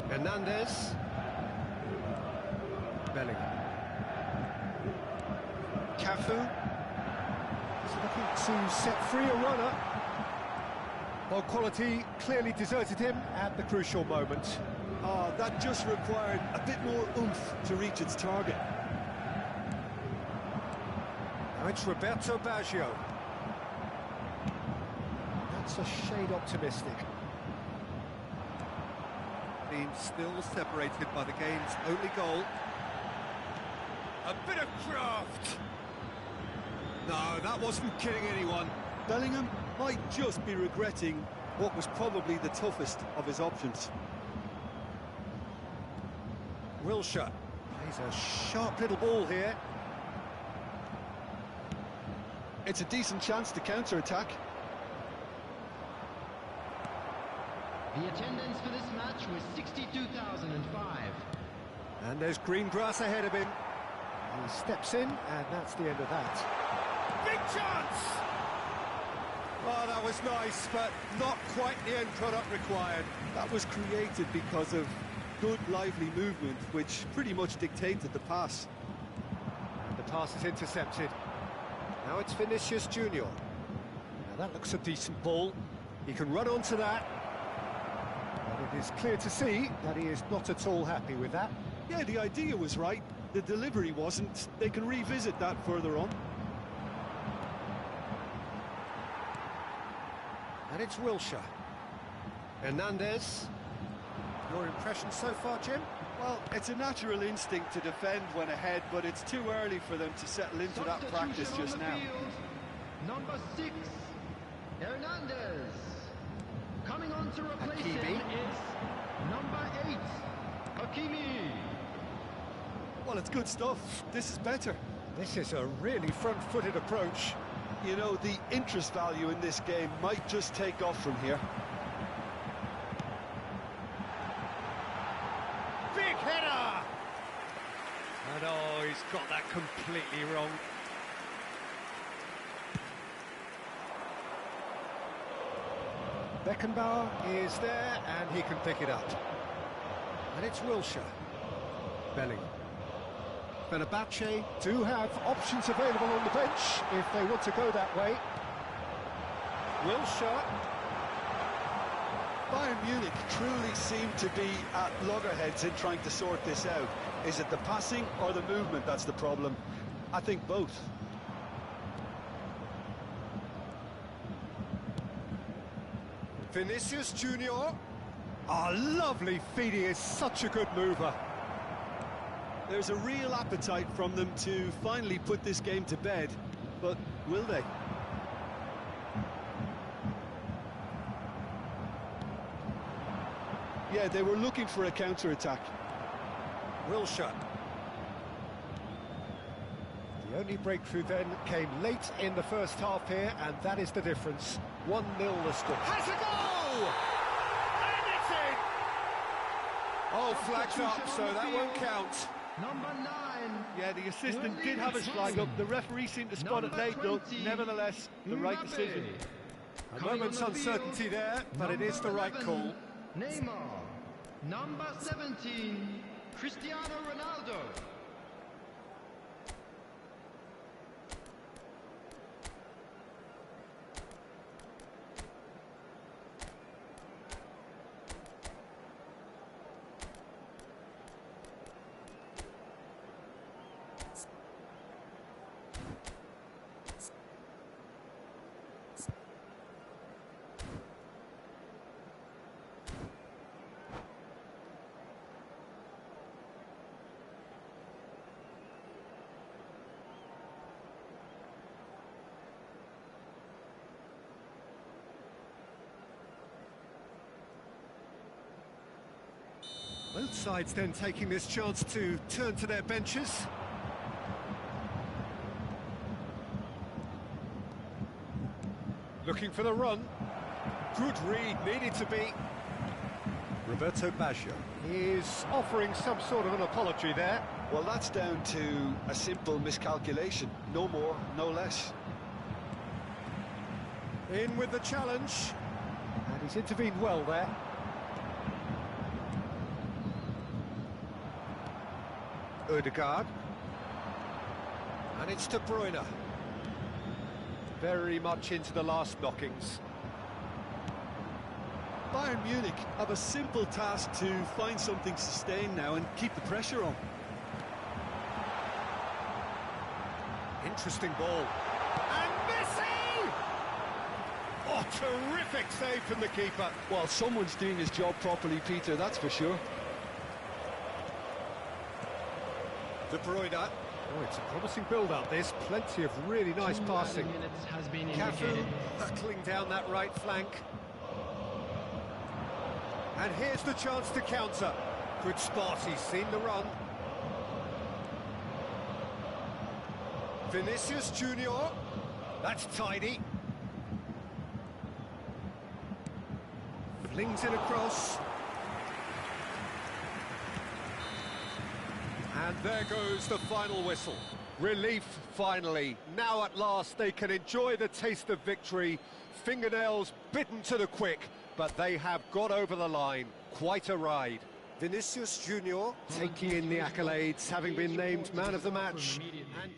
Hernandez. Bellingham. Cafu. He's looking to set free a runner. Well, quality clearly deserted him at the crucial moment. Oh, that just required a bit more oomph to reach its target. Now it's Roberto Baggio. That's a shade optimistic. Team still separated by the game's only goal. A bit of craft. No, that wasn't kidding anyone. Bellingham might just be regretting what was probably the toughest of his options. Wilshere. He's a sharp little ball here. It's a decent chance to counter-attack. The attendance for this match was 62,005. And there's green grass ahead of him. He steps in, and that's the end of that. Big chance! Oh, that was nice, but not quite the end product required. That was created because of good, lively movement, which pretty much dictated the pass. And the pass is intercepted. Now it's Vinicius Junior. Now that looks a decent ball. He can run onto that. But it is clear to see that he is not at all happy with that. Yeah, the idea was right. The delivery wasn't. They can revisit that further on. And it's Wilshere. Hernandez. Your impression so far, Jim? Well, it's a natural instinct to defend when ahead, but it's too early for them to settle into that practice just now. Number 6, Hernandez. Coming on to replace Hakimi. him is number 8, Hakimi. Well, it's good stuff. This is better. This is a really front-footed approach. You know, the interest value in this game might just take off from here. Big header! And oh, he's got that completely wrong. Beckenbauer is there, and he can pick it up. And it's Wilshere. Bellingham. Fenerbahce do have options available on the bench if they want to go that way. Wilshere. Bayern Munich truly seem to be at loggerheads in trying to sort this out. Is it the passing or the movement that's the problem? I think both. Vinicius Junior. Ah, lovely feet, he is such a good mover. There's a real appetite from them to finally put this game to bed, but will they? Yeah, they were looking for a counter-attack. Wilshere. The only breakthrough then came late in the first half here, and that is the difference. 1-0 the score. Has a goal! And it's in! Oh, flags up, so that won't count. Number 9. Yeah, the assistant did have his flag up. The referee seemed to spot it late, though. Nevertheless, the right decision. A moment's uncertainty there, but it is the right call. Neymar. Number 17, Cristiano Ronaldo. Both sides then taking this chance to turn to their benches. Looking for the run. Good read, needed to be. Roberto Baggio is offering some sort of an apology there. Well, that's down to a simple miscalculation. No more, no less. In with the challenge. And he's intervened well there. Odegaard. And it's De Bruyne. Very much into the last knockings. Bayern Munich have a simple task to find something to sustain now and keep the pressure on. Interesting ball. And Messi! Oh, terrific save from the keeper. Well, someone's doing his job properly, Peter, that's for sure. De Bruyne. Oh, it's a promising build-up, this. Plenty of really nice passing. Cafu hurtling down that right flank. And here's the chance to counter. Good spot, he's seen the run. Vinicius Junior. That's tidy. Flings it across. And there goes the final whistle. Relief, finally. Now at last they can enjoy the taste of victory. Fingernails bitten to the quick, but they have got over the line. Quite a ride. Vinicius Junior taking in the accolades, having been named man of the match. And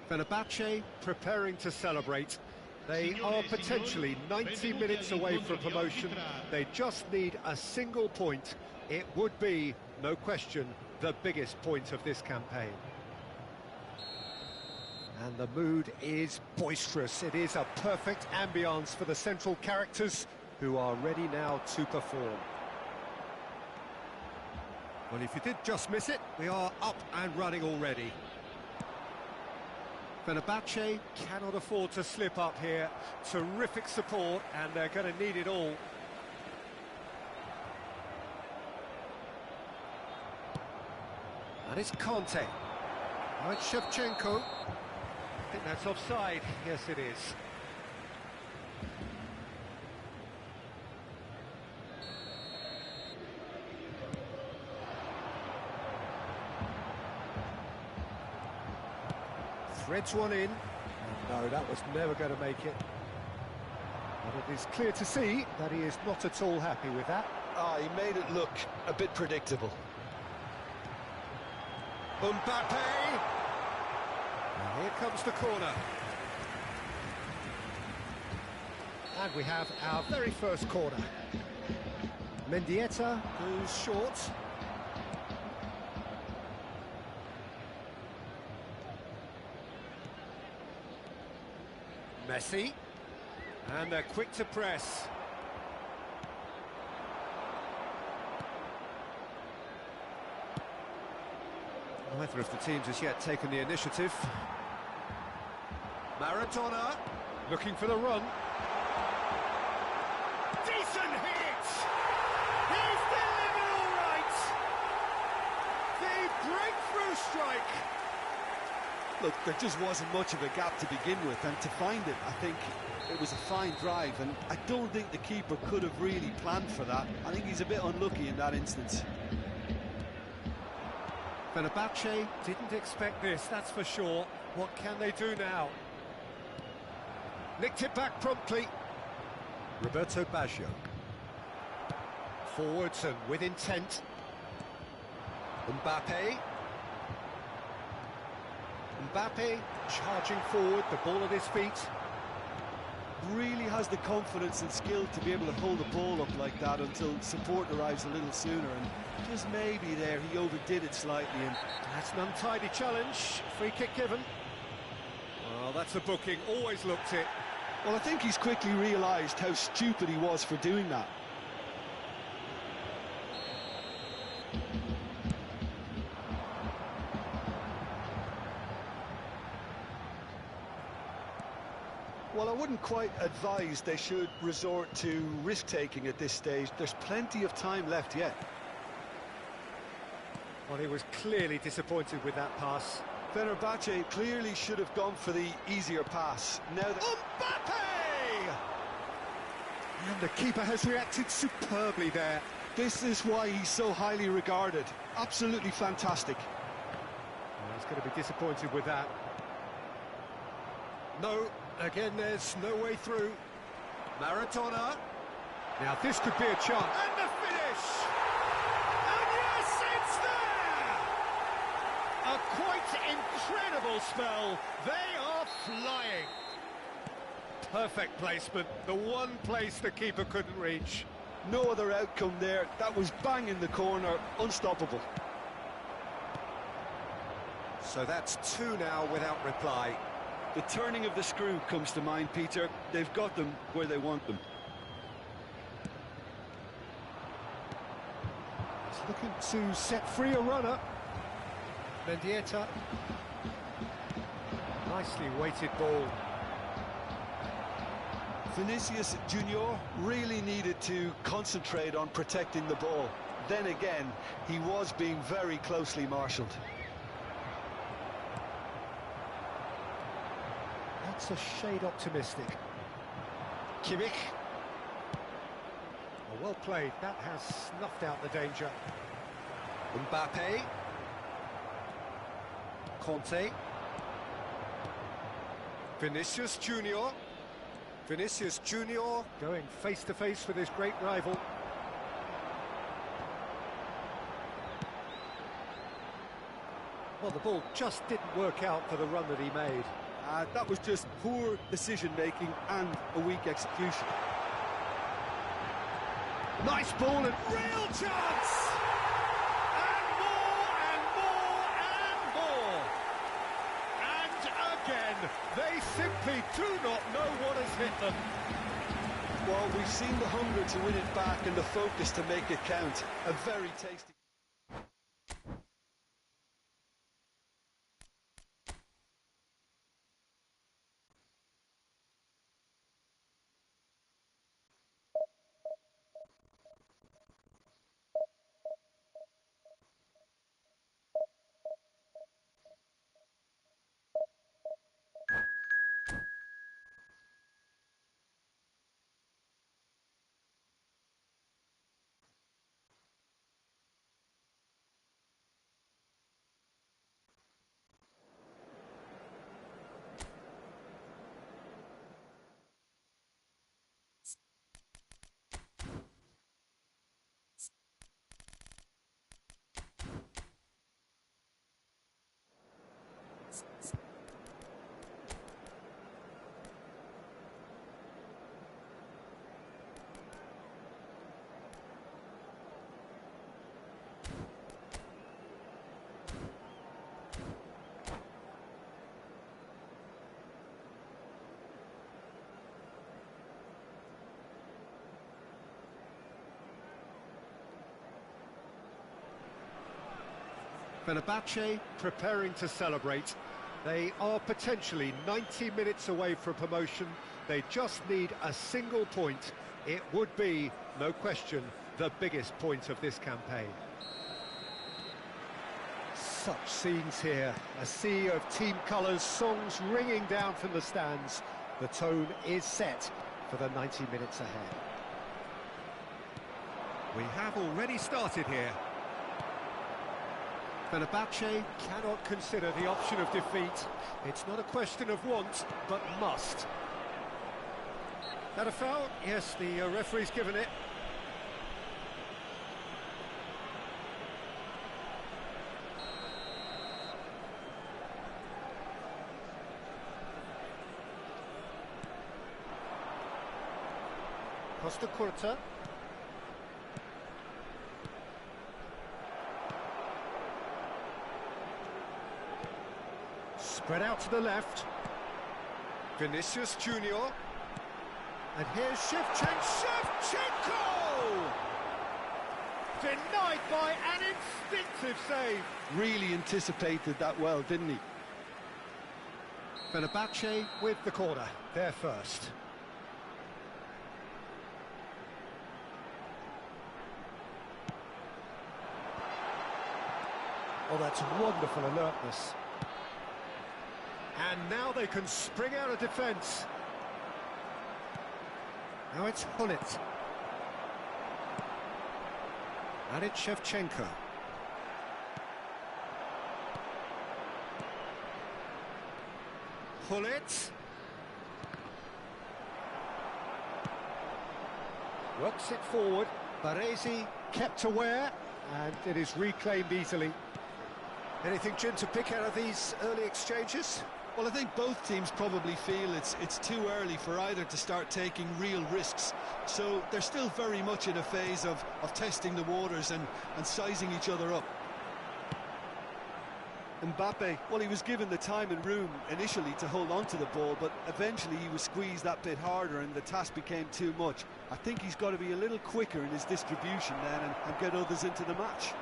Fenerbahce preparing to celebrate. They are potentially 90 minutes away from promotion. They just need a single point. It would be, no question, the biggest point of this campaign. And the mood is boisterous. It is a perfect ambience for the central characters who are ready now to perform. Well, if you did just miss it, we are up and running already. Fenerbahce cannot afford to slip up here. Terrific support, and they're going to need it all. And it's Conte. Now it's Shevchenko. I think that's offside. Yes, it is. Threads one in. No, that was never going to make it. But it is clear to see that he is not at all happy with that. He made it look a bit predictable. Mbappe! And here comes the corner. And we have our very first corner. Mendieta goes short. Messi, and they're quick to press. Neither of the teams has yet taken the initiative. Maradona, looking for the run. Decent hit! He's delivered all right! The breakthrough strike! Look, there just wasn't much of a gap to begin with, and to find it, I think it was a fine drive, and I don't think the keeper could have really planned for that. I think he's a bit unlucky in that instance. Fenerbahce didn't expect this, that's for sure. What can they do now? Nicked it back promptly. Roberto Baggio. Forwards and with intent. Mbappe. Mbappe charging forward, the ball at his feet. Really has the confidence and skill to be able to hold the ball up like that until support arrives a little sooner, and just maybe there he overdid it slightly. And that's an untidy challenge. Free kick given. Well, that's a booking, always looked it. well, I think he's quickly realised how stupid he was for doing that. Well, I wouldn't quite advise they should resort to risk-taking at this stage. There's plenty of time left yet. Well, he was clearly disappointed with that pass. Fenerbahce clearly should have gone for the easier pass. Now that... Mbappe! And the keeper has reacted superbly there. This is why he's so highly regarded. Absolutely fantastic. Well, he's going to be disappointed with that. No. Again, there's no way through. Maradona. Now, this could be a chance. And the finish! And yes, it's there! A quite incredible spell. They are flying. Perfect placement. The one place the keeper couldn't reach. No other outcome there. That was bang in the corner. Unstoppable. So that's two now without reply. The turning of the screw comes to mind, Peter. They've got them where they want them. He's looking to set free a runner. Mendieta. Nicely weighted ball. Vinicius Junior really needed to concentrate on protecting the ball. Then again, he was being very closely marshalled. That's a shade optimistic. Kimmich. Oh, well played. That has snuffed out the danger. Mbappe. Conte. Vinicius Junior. Vinicius Junior going face to face with his great rival. Well, the ball just didn't work out for the run that he made. That was just poor decision-making and a weak execution. Nice ball and real chance! And more and more and more! And again, they simply do not know what has hit them. Well, we've seen the hunger to win it back and the focus to make it count. A very tasty... Fenerbahce preparing to celebrate. They are potentially 90 minutes away from promotion. They just need a single point. It would be, no question, the biggest point of this campaign. Such scenes here. A sea of team colours, songs ringing down from the stands. The tone is set for the 90 minutes ahead. We have already started here. Fenerbahce cannot consider the option of defeat. It's not a question of want, but must. That a foul? Yes, the referee's given it. Costa Curta. Spread out to the left. Vinicius Junior. And here's Shevchenko! Denied by an instinctive save. Really anticipated that well, didn't he? Fenerbahce with the corner, they're first. Oh, that's wonderful alertness. And now they can spring out of defence. Now it's Hullet. And it's Shevchenko. Hullet. Works it forward. Baresi kept aware, and it is reclaimed easily. Anything, Jim, to pick out of these early exchanges? Well, I think both teams probably feel it's too early for either to start taking real risks. So they're still very much in a phase of testing the waters and sizing each other up. Mbappe, well, he was given the time and room initially to hold on to the ball, but eventually he was squeezed that bit harder and the task became too much. I think he's got to be a little quicker in his distribution then and get others into the match.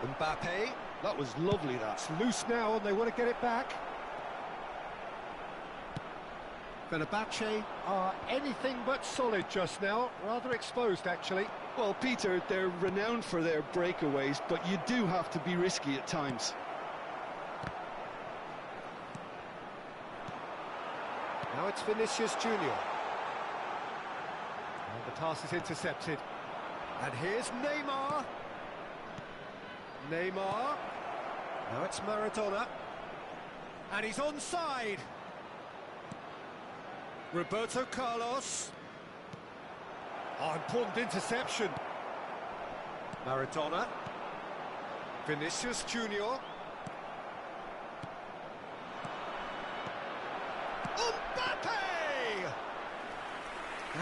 Mbappe. That was lovely, that. It's loose now and they want to get it back. Fenerbahce are anything but solid just now, rather exposed actually. Well, Peter, they're renowned for their breakaways, but you do have to be risky at times. Now it's Vinicius Junior. And the pass is intercepted. And here's Neymar. Neymar. Now it's Maradona. And he's onside. Roberto Carlos. Oh, important interception. Maradona. Vinicius Junior. Mbappe!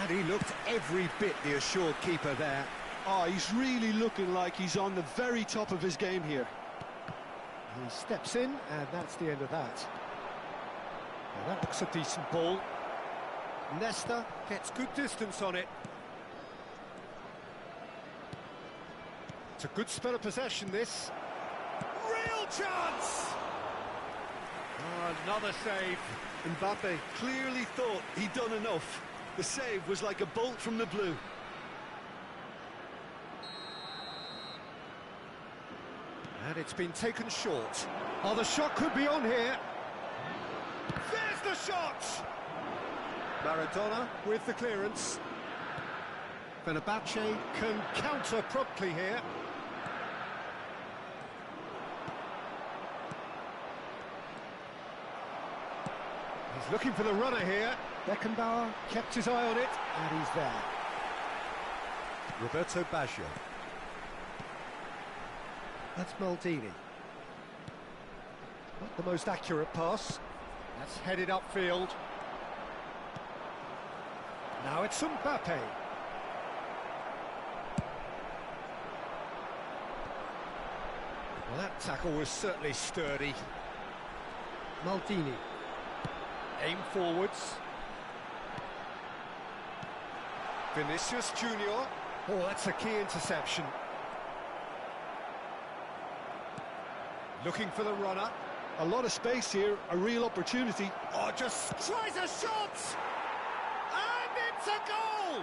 And he looked every bit the assured keeper there. Oh, he's really looking like he's on the very top of his game here. He steps in, and that's the end of that. Now that looks a decent ball. Nesta gets good distance on it. It's a good spell of possession, this. Real chance! Oh, another save. Mbappe clearly thought he'd done enough. The save was like a bolt from the blue. And it's been taken short. Oh, the shot could be on here. There's the shot! Maradona with the clearance. Fenerbahce can counter promptly here. He's looking for the runner here. Beckenbauer kept his eye on it, and he's there. Roberto Baggio. That's Maldini. Not the most accurate pass. That's headed upfield. Now it's Mbappe. Well, that tackle was certainly sturdy. Maldini. Aim forwards. Vinicius Junior. Oh, that's a key interception. Looking for the runner. A lot of space here, a real opportunity. Oh, just tries a shot! And it's a goal!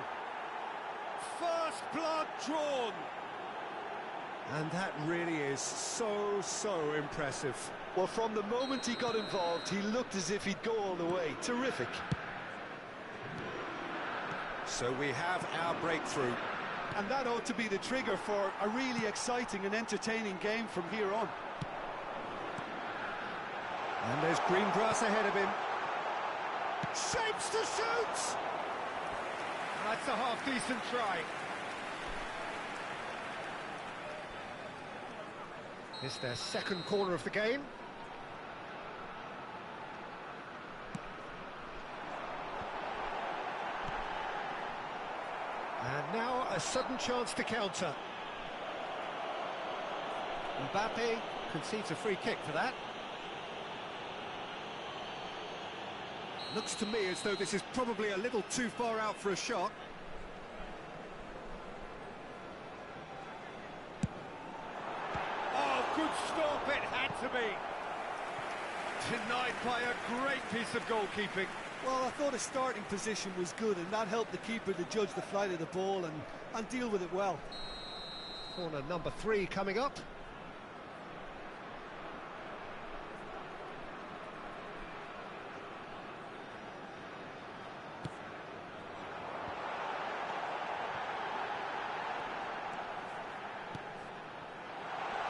First blood drawn. And that really is so impressive. Well, from the moment he got involved, he looked as if he'd go all the way. Terrific. So we have our breakthrough. And that ought to be the trigger for a really exciting and entertaining game from here on. And there's green grass ahead of him. Shapes to shoot! That's a half-decent try. It's their second corner of the game. And now a sudden chance to counter. Mbappe concedes a free kick for that. Looks to me as though this is probably a little too far out for a shot. Oh, good stop, it had to be. Denied by a great piece of goalkeeping. Well, I thought his starting position was good, and that helped the keeper to judge the flight of the ball and deal with it well. Corner number 3 coming up.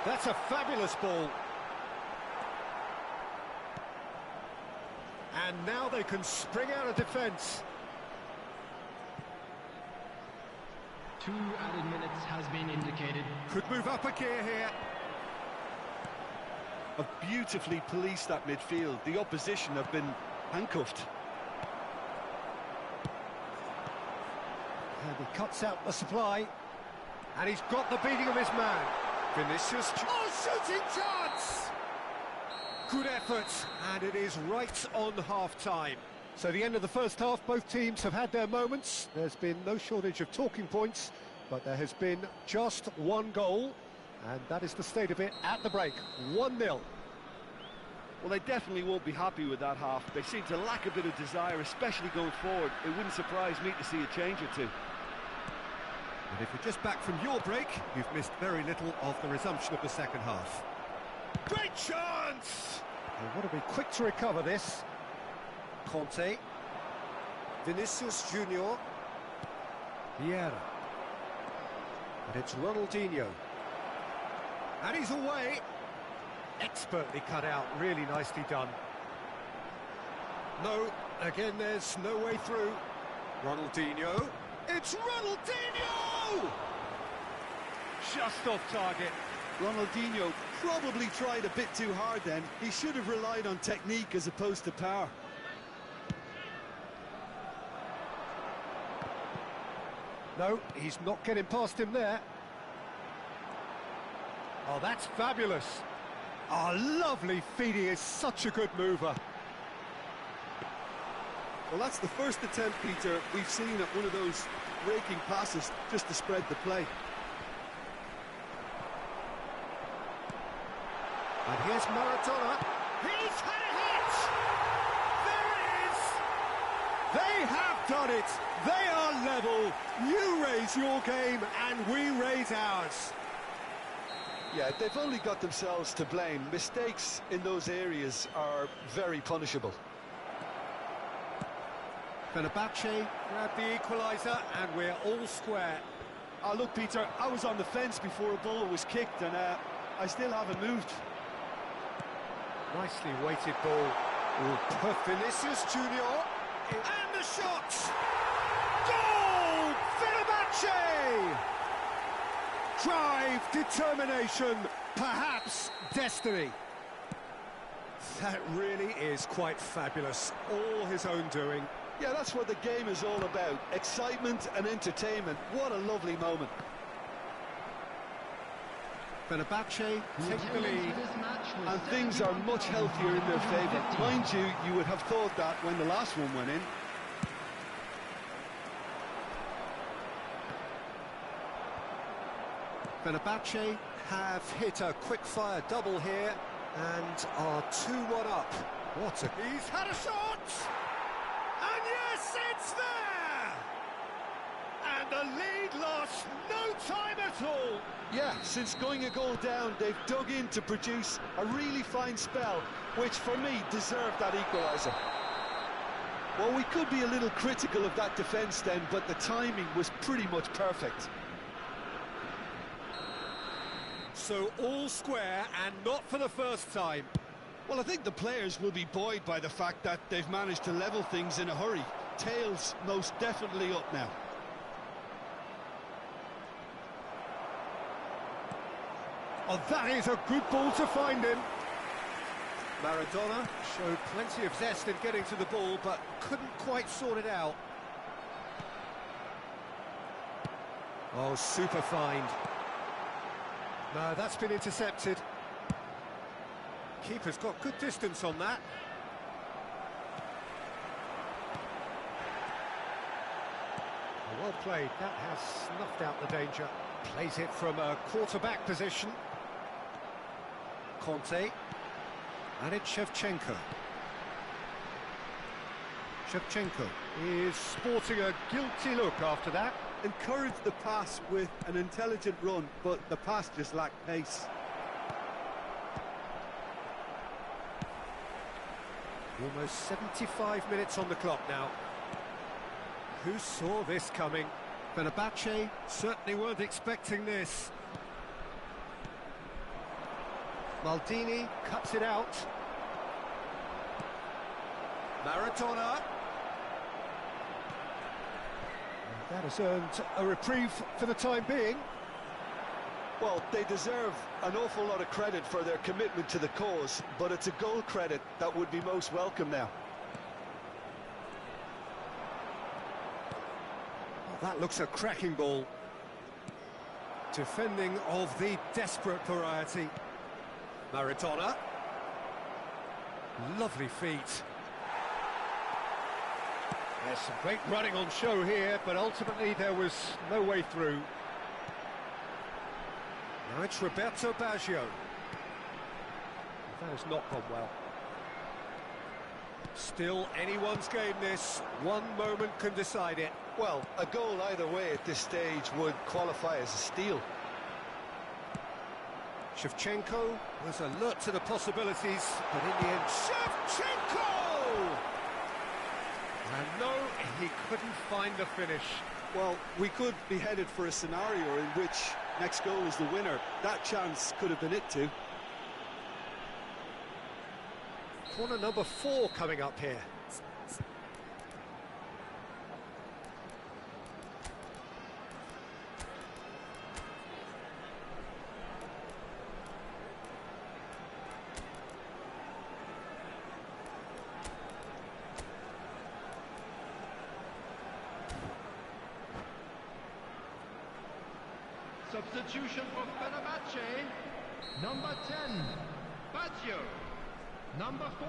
That's a fabulous ball. And now they can spring out of defence. 2 added minutes has been indicated. Could move up a gear here. Have beautifully policed that midfield. The opposition have been handcuffed. And he cuts out the supply. And he's got the beating of his man. Vinicius. Oh, shooting chance! Good effort, and it is right on half-time. So the end of the first half, both teams have had their moments. There's been no shortage of talking points, but there has been just one goal, and that is the state of it at the break. 1-0. Well, they definitely won't be happy with that half. They seem to lack a bit of desire, especially going forward. It wouldn't surprise me to see a change or two. And if you're just back from your break, you've missed very little of the resumption of the second half. Great chance! They want to be quick to recover this. Conte. Vinicius Junior. Vieira. And it's Ronaldinho. And he's away. Expertly cut out, really nicely done. No, again there's no way through. Ronaldinho. It's Ronaldinho! Just off target. Ronaldinho probably tried a bit too hard then. He should have relied on technique as opposed to power. No, he's not getting past him there. Oh, that's fabulous. Oh, lovely feed. He is such a good mover. Well, that's the first attempt, Peter, we've seen at one of those raking passes just to spread the play. And here's Maradona. He's had a hit! There it is! They have done it! They are level! You raise your game and we raise ours. Yeah, they've only got themselves to blame. Mistakes in those areas are very punishable. Fenerbahce grab the equaliser and we're all square. Oh, look, Peter, I was on the fence before a ball was kicked and I still haven't moved. Nicely weighted ball. Oh, Vinicius Junior. And the shot! Goal! Fenerbahce! Drive, determination, perhaps destiny. That really is quite fabulous. All his own doing. Yeah, that's what the game is all about. Excitement and entertainment. What a lovely moment. Fenerbahce take the lead. And things are much healthier in their favour. Mind you, you would have thought that when the last one went in. Fenerbahce have hit a quick-fire double here and are 2-1 up. What a... He's had a shot! And yes, it's there! And the lead lost no time at all. Yeah, since going a goal down, they've dug in to produce a really fine spell, which for me deserved that equaliser. Well, we could be a little critical of that defence then, but the timing was pretty much perfect. So all square and not for the first time. Well, I think the players will be buoyed by the fact that they've managed to level things in a hurry. Tails most definitely up now. Oh, that is a good ball to find him. Maradona showed plenty of zest in getting to the ball, but couldn't quite sort it out. Oh, super find. No, that's been intercepted. Keeper's got good distance on that. Oh, well played. That has snuffed out the danger. Plays it from a quarterback position. Conte. And it's Shevchenko. Shevchenko is sporting a guilty look after that. Encouraged the pass with an intelligent run, but the pass just lacked pace. Almost 75 minutes on the clock now. Who saw this coming? Fenerbahce certainly weren't expecting this. Maldini cuts it out. Maradona. That has earned a reprieve for the time being. Well, they deserve an awful lot of credit for their commitment to the cause, but it's a goal credit that would be most welcome now. Well, that looks a cracking ball. Defending of the desperate variety. Maradona. Lovely feet. There's some great running on show here, but ultimately there was no way through. Now it's Roberto Baggio. That has not gone well. Still anyone's game this. One moment can decide it. Well, a goal either way at this stage would qualify as a steal. Shevchenko was alert to the possibilities, but in the end, Shevchenko! And no, he couldn't find the finish. Well, we could be headed for a scenario in which next goal is the winner. That chance could have been it too. Corner number 4 coming up here. Substitution for Fenerbahce. Number 10, Baggio. Number 4,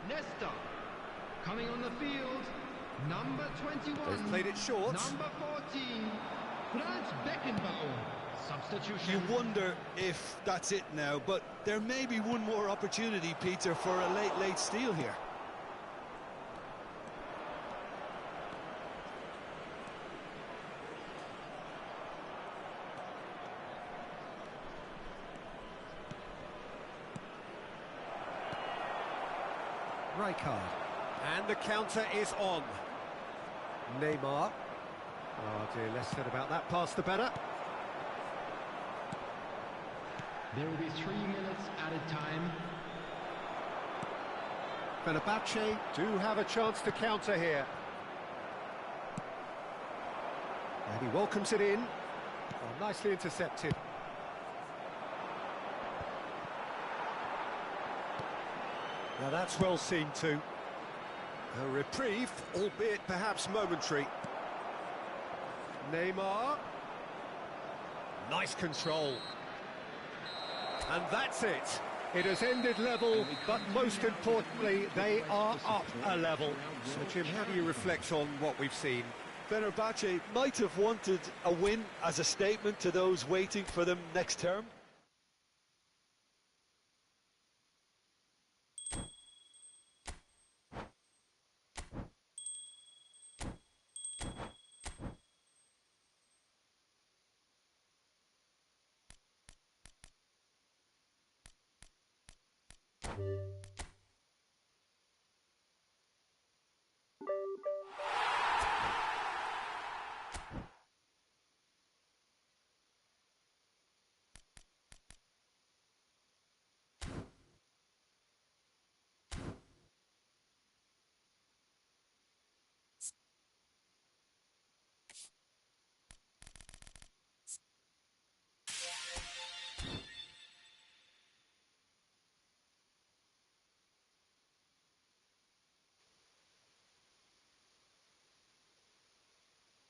Nesta. Coming on the field, number 21. They've played it short. Number 14, Franz Beckenbauer. Substitution. You wonder if that's it now, but there may be one more opportunity, Peter, for a late steal here. Rijkaard. And the counter is on. Neymar. Oh dear, less said about that pass the better. There will be 3 minutes added time. Fenerbahce do have a chance to counter here. And he welcomes it in. Oh, nicely intercepted. Now that's well seen too. A reprieve, albeit perhaps momentary. Neymar. Nice control. And that's it. It has ended level, but most importantly, they are up a level. So, Jim, how do you reflect on what we've seen? Fenerbahce might have wanted a win as a statement to those waiting for them next term.